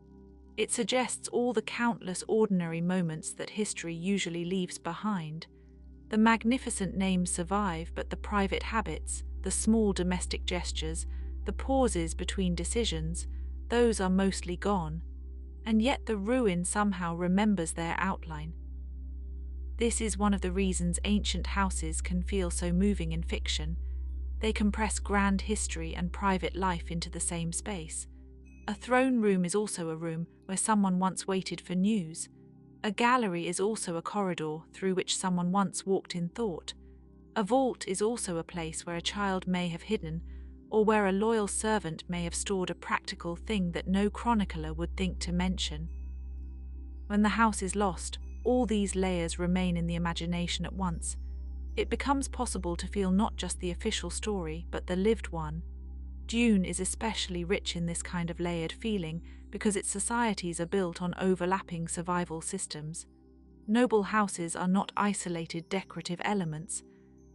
It suggests all the countless ordinary moments that history usually leaves behind. The magnificent names survive, but the private habits, the small domestic gestures, the pauses between decisions, those are mostly gone. And yet the ruin somehow remembers their outline. This is one of the reasons ancient houses can feel so moving in fiction. They compress grand history and private life into the same space. A throne room is also a room where someone once waited for news. A gallery is also a corridor through which someone once walked in thought. A vault is also a place where a child may have hidden, or where a loyal servant may have stored a practical thing that no chronicler would think to mention. When the house is lost, all these layers remain in the imagination at once. It becomes possible to feel not just the official story, but the lived one. Dune is especially rich in this kind of layered feeling because its societies are built on overlapping survival systems. Noble houses are not isolated decorative elements.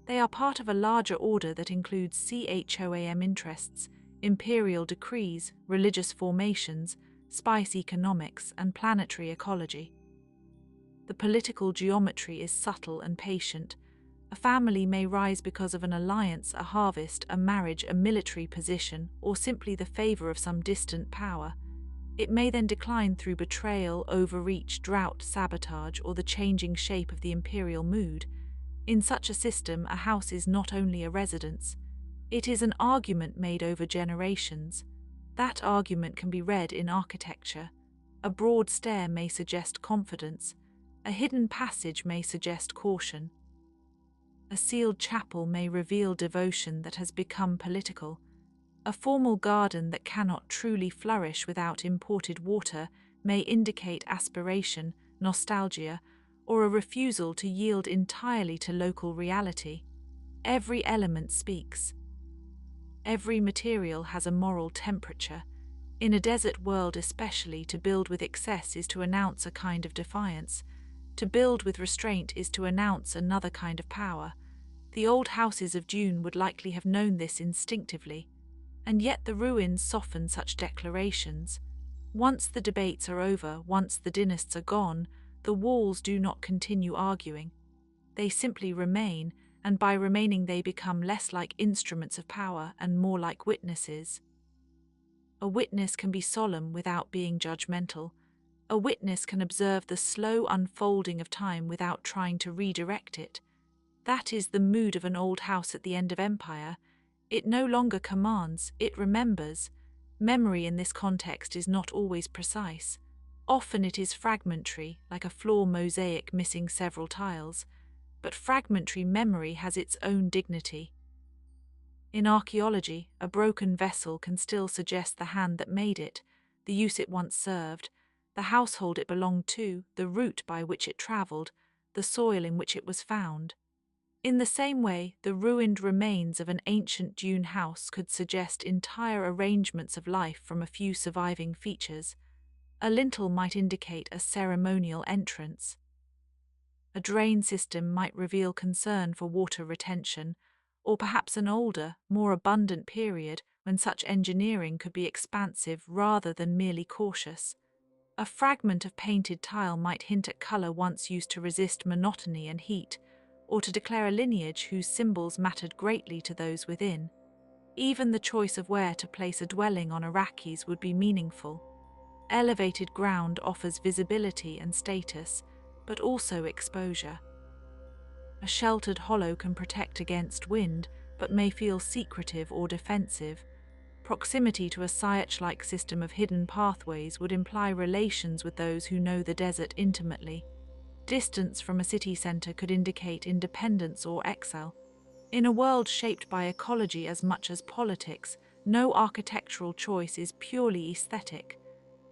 They are part of a larger order that includes CHOAM interests, imperial decrees, religious formations, spice economics, and planetary ecology. The political geometry is subtle and patient. A family may rise because of an alliance, a harvest, a marriage, a military position, or simply the favor of some distant power. It may then decline through betrayal, overreach, drought, sabotage, or the changing shape of the imperial mood. In such a system, a house is not only a residence. It is an argument made over generations. That argument can be read in architecture. A broad stair may suggest confidence. A hidden passage may suggest caution. A sealed chapel may reveal devotion that has become political. A formal garden that cannot truly flourish without imported water may indicate aspiration, nostalgia, or a refusal to yield entirely to local reality. Every element speaks. Every material has a moral temperature. In a desert world especially, to build with excess is to announce a kind of defiance. To build with restraint is to announce another kind of power. The old houses of Dune would likely have known this instinctively, and yet the ruins soften such declarations. Once the debates are over, once the dynasts are gone, the walls do not continue arguing. They simply remain, and by remaining they become less like instruments of power and more like witnesses. A witness can be solemn without being judgmental. A witness can observe the slow unfolding of time without trying to redirect it. That is the mood of an old house at the end of empire. It no longer commands, it remembers. Memory in this context is not always precise. Often it is fragmentary, like a floor mosaic missing several tiles. But fragmentary memory has its own dignity. In archaeology, a broken vessel can still suggest the hand that made it, the use it once served, the household it belonged to, the route by which it travelled, the soil in which it was found. In the same way, the ruined remains of an ancient Dune house could suggest entire arrangements of life from a few surviving features. A lintel might indicate a ceremonial entrance. A drain system might reveal concern for water retention, or perhaps an older, more abundant period when such engineering could be expansive rather than merely cautious. A fragment of painted tile might hint at colour once used to resist monotony and heat, or to declare a lineage whose symbols mattered greatly to those within. Even the choice of where to place a dwelling on Arrakis would be meaningful. Elevated ground offers visibility and status, but also exposure. A sheltered hollow can protect against wind, but may feel secretive or defensive. Proximity to a Sietch-like system of hidden pathways would imply relations with those who know the desert intimately. Distance from a city centre could indicate independence or exile. In a world shaped by ecology as much as politics, no architectural choice is purely aesthetic.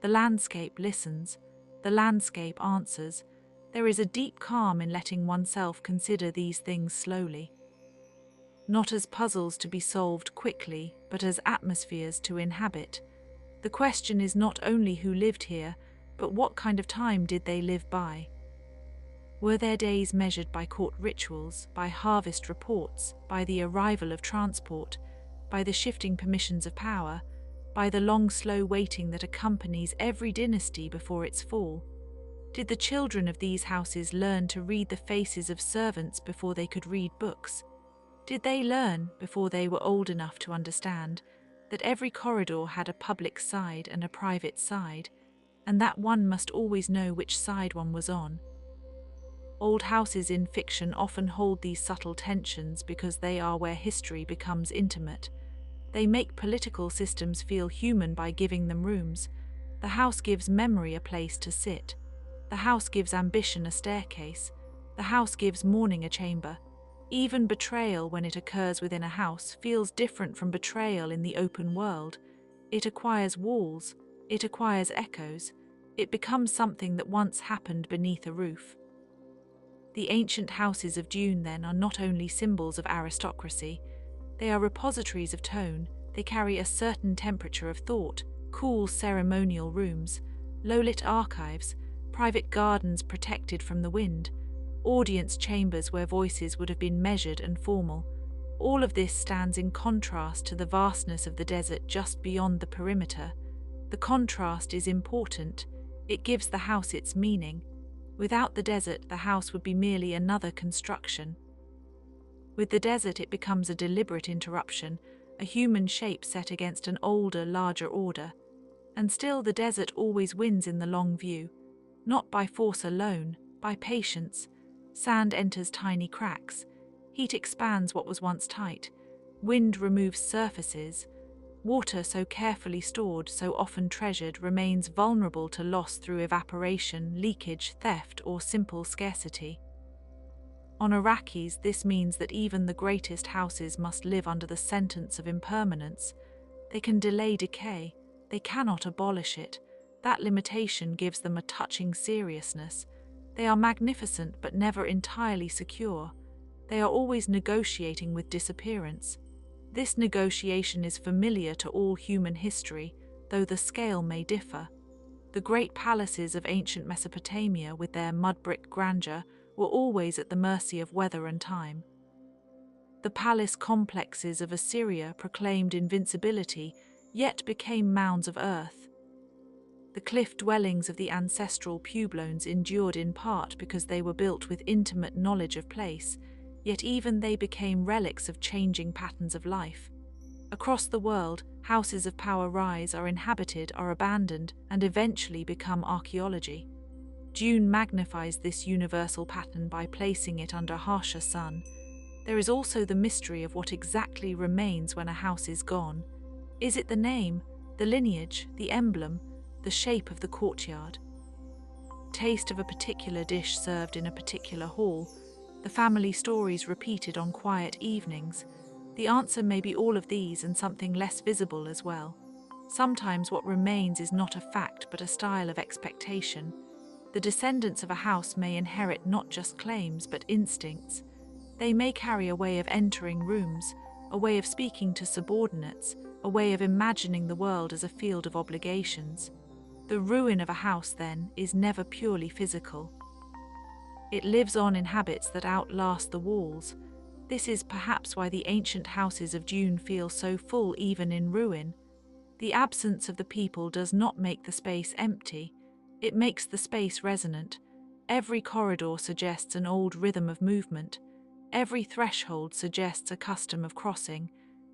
The landscape listens, the landscape answers. There is a deep calm in letting oneself consider these things slowly. Not as puzzles to be solved quickly, but as atmospheres to inhabit. The question is not only who lived here, but what kind of time did they live by? Were their days measured by court rituals, by harvest reports, by the arrival of transport, by the shifting permissions of power, by the long slow waiting that accompanies every dynasty before its fall? Did the children of these houses learn to read the faces of servants before they could read books? Did they learn, before they were old enough to understand, that every corridor had a public side and a private side, and that one must always know which side one was on? Old houses in fiction often hold these subtle tensions because they are where history becomes intimate. They make political systems feel human by giving them rooms. The house gives memory a place to sit. The house gives ambition a staircase. The house gives mourning a chamber. Even betrayal, when it occurs within a house, feels different from betrayal in the open world. It acquires walls. It acquires echoes. It becomes something that once happened beneath a roof. The ancient houses of Dune, then, are not only symbols of aristocracy. They are repositories of tone. They carry a certain temperature of thought, cool ceremonial rooms, low-lit archives, private gardens protected from the wind, audience chambers where voices would have been measured and formal. All of this stands in contrast to the vastness of the desert just beyond the perimeter. The contrast is important. It gives the house its meaning. Without the desert, the house would be merely another construction. With the desert, it becomes a deliberate interruption, a human shape set against an older, larger order. And still, the desert always wins in the long view. Not by force alone, by patience. Sand enters tiny cracks. Heat expands what was once tight. Wind removes surfaces. Water, so carefully stored, so often treasured, remains vulnerable to loss through evaporation, leakage, theft, or simple scarcity. On Arrakis, this means that even the greatest houses must live under the sentence of impermanence. They can delay decay. They cannot abolish it. That limitation gives them a touching seriousness. They are magnificent but never entirely secure. They are always negotiating with disappearance. This negotiation is familiar to all human history, though the scale may differ. The great palaces of ancient Mesopotamia, with their mud-brick grandeur, were always at the mercy of weather and time. The palace complexes of Assyria proclaimed invincibility, yet became mounds of earth. The cliff dwellings of the ancestral pueblones endured in part because they were built with intimate knowledge of place, yet even they became relics of changing patterns of life. Across the world, houses of power rise, are inhabited, are abandoned, and eventually become archaeology. Dune magnifies this universal pattern by placing it under harsher sun. There is also the mystery of what exactly remains when a house is gone. Is it the name, the lineage, the emblem, the shape of the courtyard? Taste of a particular dish served in a particular hall, the family stories repeated on quiet evenings. The answer may be all of these and something less visible as well. Sometimes what remains is not a fact but a style of expectation. The descendants of a house may inherit not just claims but instincts. They may carry a way of entering rooms, a way of speaking to subordinates, a way of imagining the world as a field of obligations. The ruin of a house, then, is never purely physical. It lives on in habits that outlast the walls. This is perhaps why the ancient houses of Dune feel so full even in ruin. The absence of the people does not make the space empty. It makes the space resonant. Every corridor suggests an old rhythm of movement. Every threshold suggests a custom of crossing.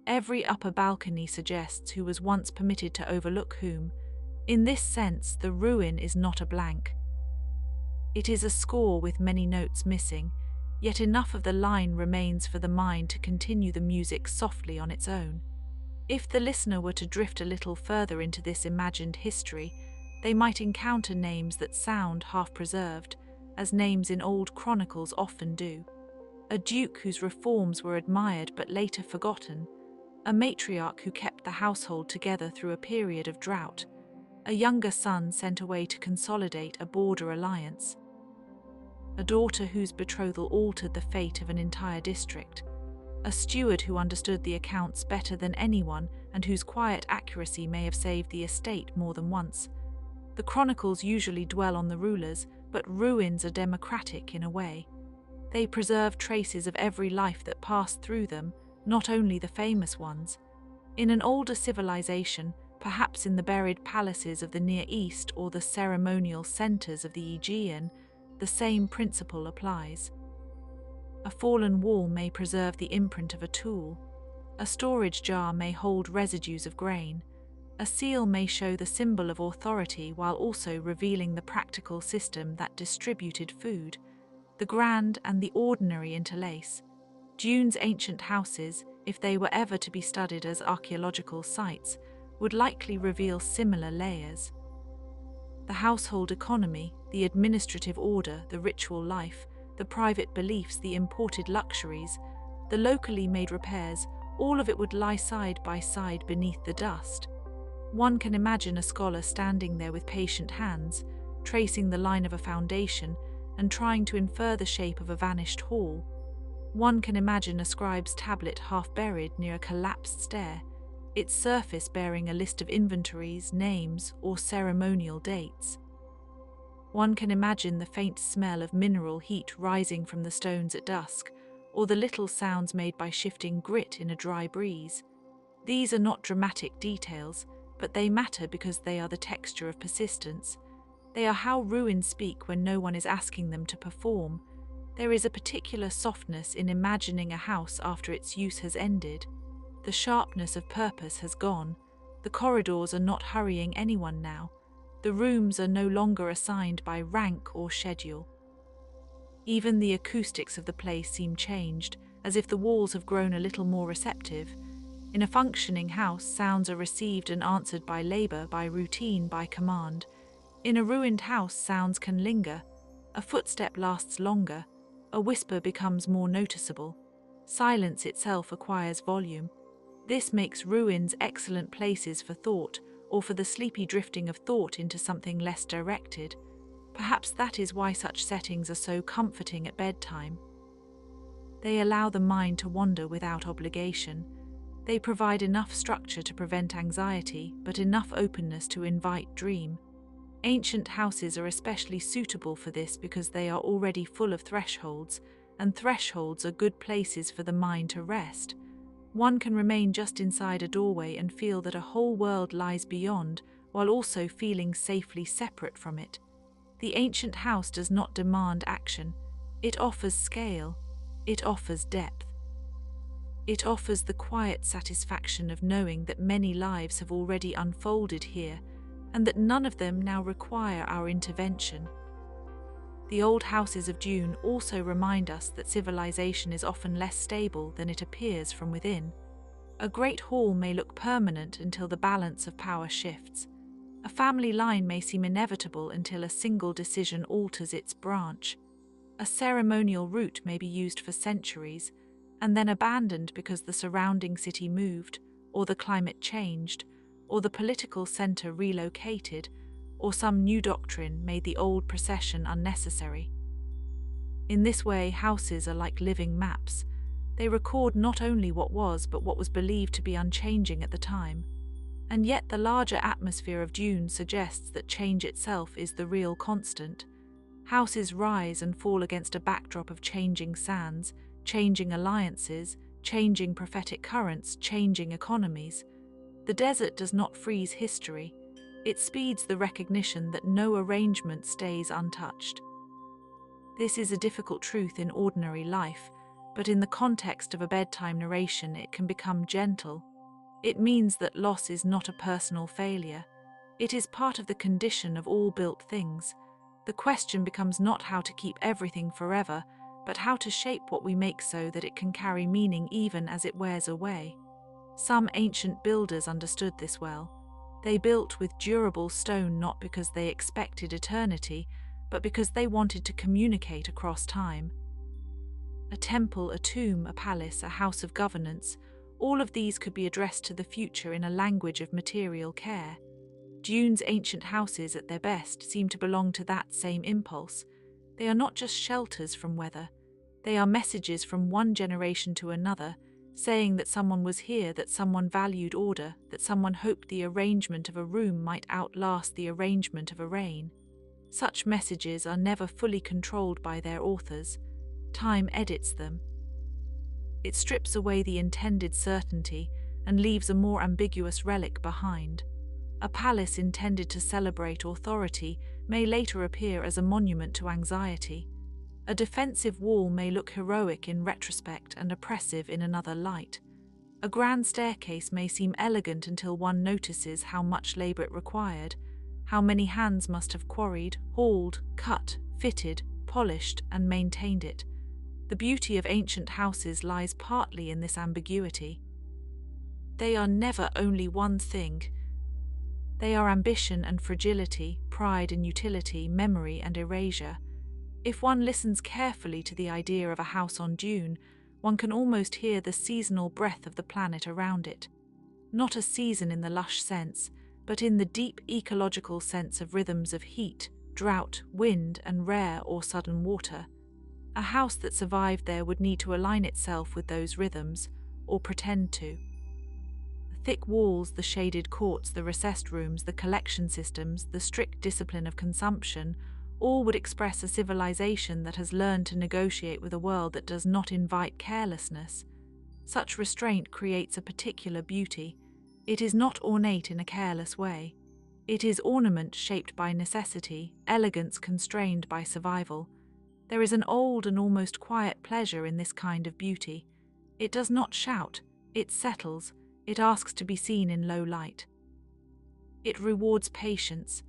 Every upper balcony suggests who was once permitted to overlook whom. In this sense, the ruin is not a blank. It is a score with many notes missing, yet enough of the line remains for the mind to continue the music softly on its own. If the listener were to drift a little further into this imagined history, they might encounter names that sound half-preserved, as names in old chronicles often do. A duke whose reforms were admired but later forgotten, a matriarch who kept the household together through a period of drought, a younger son sent away to consolidate a border alliance, a daughter whose betrothal altered the fate of an entire district, a steward who understood the accounts better than anyone and whose quiet accuracy may have saved the estate more than once. The chronicles usually dwell on the rulers, but ruins are democratic in a way. They preserve traces of every life that passed through them, not only the famous ones. In an older civilization, perhaps in the buried palaces of the Near East or the ceremonial centers of the Aegean, the same principle applies. A fallen wall may preserve the imprint of a tool. A storage jar may hold residues of grain. A seal may show the symbol of authority while also revealing the practical system that distributed food. The grand and the ordinary interlace. Dune's ancient houses, if they were ever to be studied as archaeological sites, would likely reveal similar layers. The household economy, the administrative order, the ritual life, the private beliefs, the imported luxuries, the locally made repairs, all of it would lie side by side beneath the dust. One can imagine a scholar standing there with patient hands, tracing the line of a foundation and trying to infer the shape of a vanished hall. One can imagine a scribe's tablet half buried near a collapsed stair, its surface bearing a list of inventories, names, or ceremonial dates. One can imagine the faint smell of mineral heat rising from the stones at dusk, or the little sounds made by shifting grit in a dry breeze. These are not dramatic details, but they matter because they are the texture of persistence. They are how ruins speak when no one is asking them to perform. There is a particular softness in imagining a house after its use has ended. The sharpness of purpose has gone. The corridors are not hurrying anyone now. The rooms are no longer assigned by rank or schedule. Even the acoustics of the place seem changed, as if the walls have grown a little more receptive. In a functioning house, sounds are received and answered by labor, by routine, by command. In a ruined house, sounds can linger. A footstep lasts longer. A whisper becomes more noticeable. Silence itself acquires volume. This makes ruins excellent places for thought, or for the sleepy drifting of thought into something less directed. Perhaps that is why such settings are so comforting at bedtime. They allow the mind to wander without obligation. They provide enough structure to prevent anxiety, but enough openness to invite dream. Ancient houses are especially suitable for this because they are already full of thresholds, and thresholds are good places for the mind to rest. One can remain just inside a doorway and feel that a whole world lies beyond, while also feeling safely separate from it. The ancient house does not demand action. It offers scale. It offers depth. It offers the quiet satisfaction of knowing that many lives have already unfolded here, and that none of them now require our intervention. The old houses of Dune also remind us that civilization is often less stable than it appears from within. A great hall may look permanent until the balance of power shifts. A family line may seem inevitable until a single decision alters its branch. A ceremonial route may be used for centuries, and then abandoned because the surrounding city moved, or the climate changed, or the political center relocated, or some new doctrine made the old procession unnecessary. In this way, houses are like living maps. They record not only what was, but what was believed to be unchanging at the time. And yet the larger atmosphere of Dune suggests that change itself is the real constant. Houses rise and fall against a backdrop of changing sands, changing alliances, changing prophetic currents, changing economies. The desert does not freeze history. It speeds the recognition that no arrangement stays untouched. This is a difficult truth in ordinary life, but in the context of a bedtime narration it can become gentle. It means that loss is not a personal failure. It is part of the condition of all built things. The question becomes not how to keep everything forever, but how to shape what we make so that it can carry meaning even as it wears away. Some ancient builders understood this well. They built with durable stone not because they expected eternity, but because they wanted to communicate across time. A temple, a tomb, a palace, a house of governance, all of these could be addressed to the future in a language of material care. Dune's ancient houses at their best seem to belong to that same impulse. They are not just shelters from weather. They are messages from one generation to another, saying that someone was here, that someone valued order, that someone hoped the arrangement of a room might outlast the arrangement of a reign. Such messages are never fully controlled by their authors. Time edits them. It strips away the intended certainty and leaves a more ambiguous relic behind. A palace intended to celebrate authority may later appear as a monument to anxiety. A defensive wall may look heroic in retrospect and oppressive in another light. A grand staircase may seem elegant until one notices how much labor it required, how many hands must have quarried, hauled, cut, fitted, polished, and maintained it. The beauty of ancient houses lies partly in this ambiguity. They are never only one thing. They are ambition and fragility, pride and utility, memory and erasure. If one listens carefully to the idea of a house on Dune, one can almost hear the seasonal breath of the planet around it. Not a season in the lush sense, but in the deep ecological sense of rhythms of heat, drought, wind, and rare or sudden water. A house that survived there would need to align itself with those rhythms, or pretend to. The thick walls, the shaded courts, the recessed rooms, the collection systems, the strict discipline of consumption, all would express a civilization that has learned to negotiate with a world that does not invite carelessness. Such restraint creates a particular beauty. It is not ornate in a careless way. It is ornament shaped by necessity, elegance constrained by survival. There is an old and almost quiet pleasure in this kind of beauty. It does not shout, it settles, it asks to be seen in low light. It rewards patience.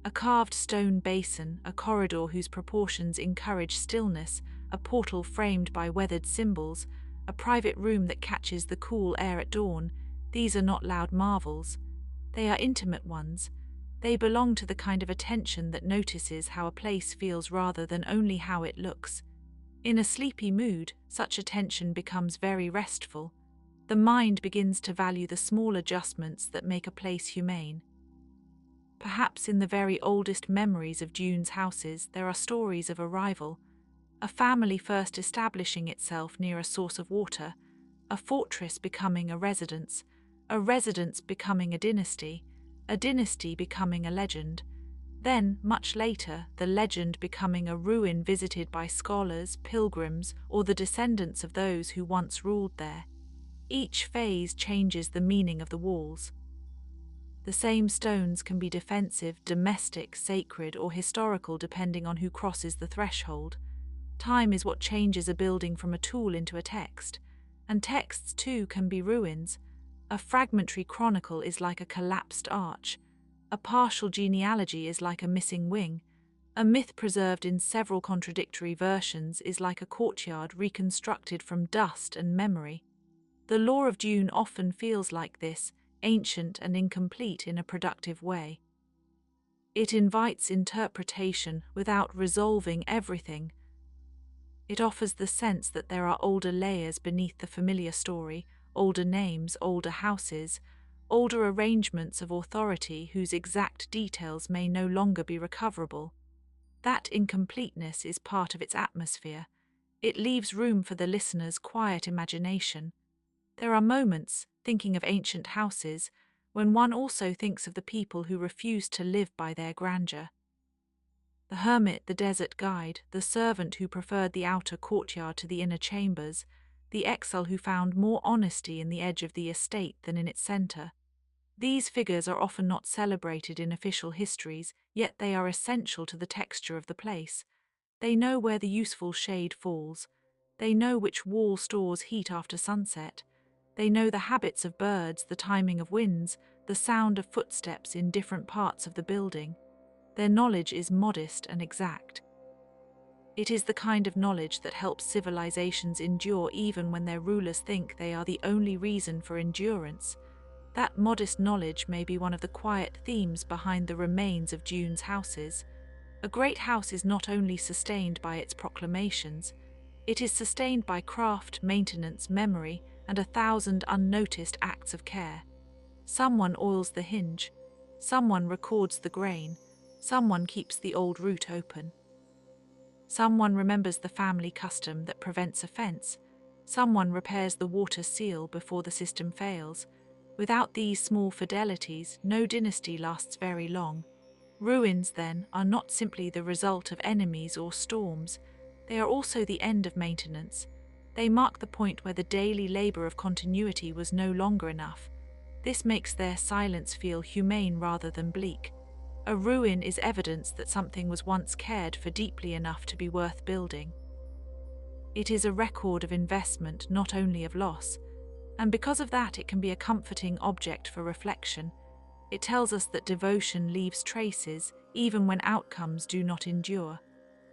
A carved stone basin, a corridor whose proportions encourage stillness, a portal framed by weathered symbols, a private room that catches the cool air at dawn, these are not loud marvels. They are intimate ones. They belong to the kind of attention that notices how a place feels rather than only how it looks. In a sleepy mood, such attention becomes very restful. The mind begins to value the small adjustments that make a place humane. Perhaps in the very oldest memories of Dune's houses there are stories of arrival, a family first establishing itself near a source of water, a fortress becoming a residence becoming a dynasty becoming a legend. Then, much later, the legend becoming a ruin visited by scholars, pilgrims, or the descendants of those who once ruled there. Each phase changes the meaning of the walls. The The same stones can be defensive, domestic, sacred, or historical depending on who crosses the threshold. Time is what changes a building from a tool into a text, and texts too can be ruins. A fragmentary chronicle is like a collapsed arch. A partial genealogy is like a missing wing. A myth preserved in several contradictory versions is like a courtyard reconstructed from dust and memory. The lore of Dune often feels like this, ancient and incomplete in a productive way. It invites interpretation without resolving everything. It offers the sense that there are older layers beneath the familiar story, older names, older houses, older arrangements of authority whose exact details may no longer be recoverable. That incompleteness is part of its atmosphere. It leaves room for the listener's quiet imagination. There are moments, thinking of ancient houses, when one also thinks of the people who refused to live by their grandeur. The hermit, the desert guide, the servant who preferred the outer courtyard to the inner chambers, the exile who found more honesty in the edge of the estate than in its centre. These figures are often not celebrated in official histories, yet they are essential to the texture of the place. They know where the useful shade falls. They know which wall stores heat after sunset. They know the habits of birds, the timing of winds, the sound of footsteps in different parts of the building. Their knowledge is modest and exact. It is the kind of knowledge that helps civilizations endure even when their rulers think they are the only reason for endurance. That modest knowledge may be one of the quiet themes behind the remains of Dune's houses. A great house is not only sustained by its proclamations, it is sustained by craft, maintenance, memory, and 1,000 unnoticed acts of care. Someone oils the hinge, someone records the grain, someone keeps the old route open. Someone remembers the family custom that prevents offense, someone repairs the water seal before the system fails. Without these small fidelities, no dynasty lasts very long. Ruins, then, are not simply the result of enemies or storms, they are also the end of maintenance. They mark the point where the daily labor of continuity was no longer enough. This makes their silence feel humane rather than bleak. A ruin is evidence that something was once cared for deeply enough to be worth building. It is a record of investment, not only of loss, and because of that it can be a comforting object for reflection. It tells us that devotion leaves traces, even when outcomes do not endure.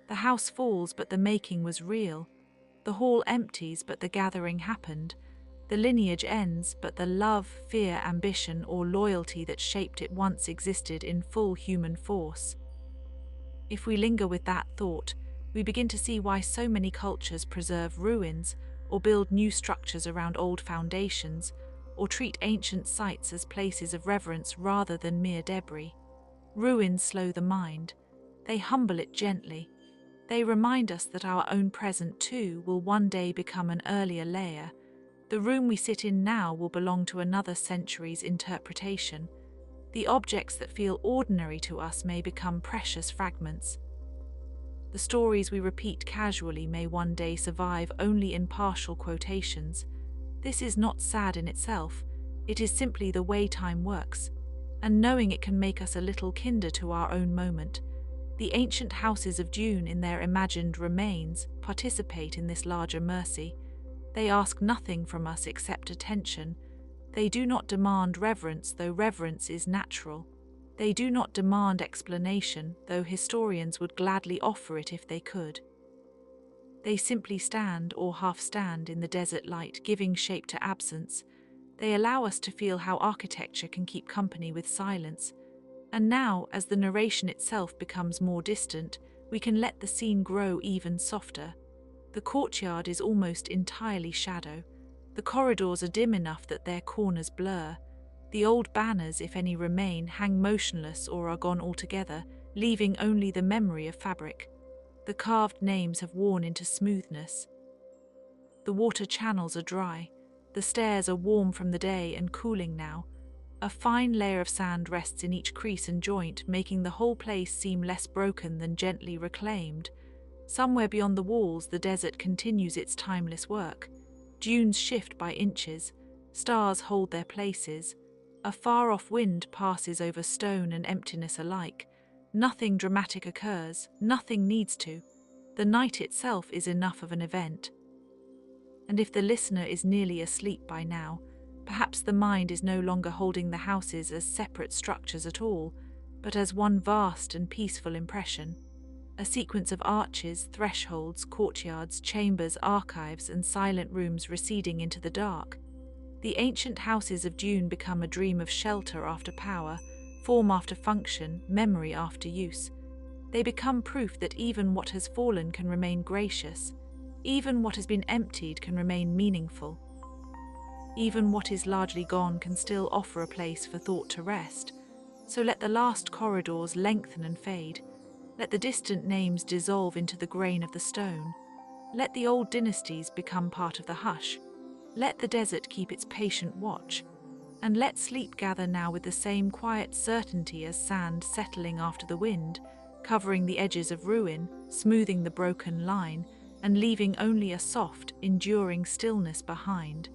The house falls, but the making was real. The hall empties, but the gathering happened. The lineage ends, but the love, fear, ambition, or loyalty that shaped it once existed in full human force. If we linger with that thought, we begin to see why so many cultures preserve ruins, or build new structures around old foundations, or treat ancient sites as places of reverence rather than mere debris. Ruins slow the mind. They humble it gently. They remind us that our own present, too, will one day become an earlier layer. The room we sit in now will belong to another century's interpretation. The objects that feel ordinary to us may become precious fragments. The stories we repeat casually may one day survive only in partial quotations. This is not sad in itself, it is simply the way time works, and knowing it can make us a little kinder to our own moment. The ancient houses of Dune, in their imagined remains, participate in this larger mercy. They ask nothing from us except attention. They do not demand reverence, though reverence is natural. They do not demand explanation, though historians would gladly offer it if they could. They simply stand or half stand in the desert light, giving shape to absence. They allow us to feel how architecture can keep company with silence. And now, as the narration itself becomes more distant, we can let the scene grow even softer. The courtyard is almost entirely shadow. The corridors are dim enough that their corners blur. The old banners, if any remain, hang motionless or are gone altogether, leaving only the memory of fabric. The carved names have worn into smoothness. The water channels are dry. The stairs are warm from the day and cooling now. A fine layer of sand rests in each crease and joint, making the whole place seem less broken than gently reclaimed. Somewhere beyond the walls, the desert continues its timeless work. Dunes shift by inches. Stars hold their places. A far-off wind passes over stone and emptiness alike. Nothing dramatic occurs, nothing needs to. The night itself is enough of an event. And if the listener is nearly asleep by now, perhaps the mind is no longer holding the houses as separate structures at all, but as one vast and peaceful impression. A sequence of arches, thresholds, courtyards, chambers, archives, and silent rooms receding into the dark. The ancient houses of Dune become a dream of shelter after power, form after function, memory after use. They become proof that even what has fallen can remain gracious, even what has been emptied can remain meaningful. Even what is largely gone can still offer a place for thought to rest. So let the last corridors lengthen and fade. Let the distant names dissolve into the grain of the stone. Let the old dynasties become part of the hush. Let the desert keep its patient watch. And let sleep gather now with the same quiet certainty as sand settling after the wind, covering the edges of ruin, smoothing the broken line, and leaving only a soft, enduring stillness behind.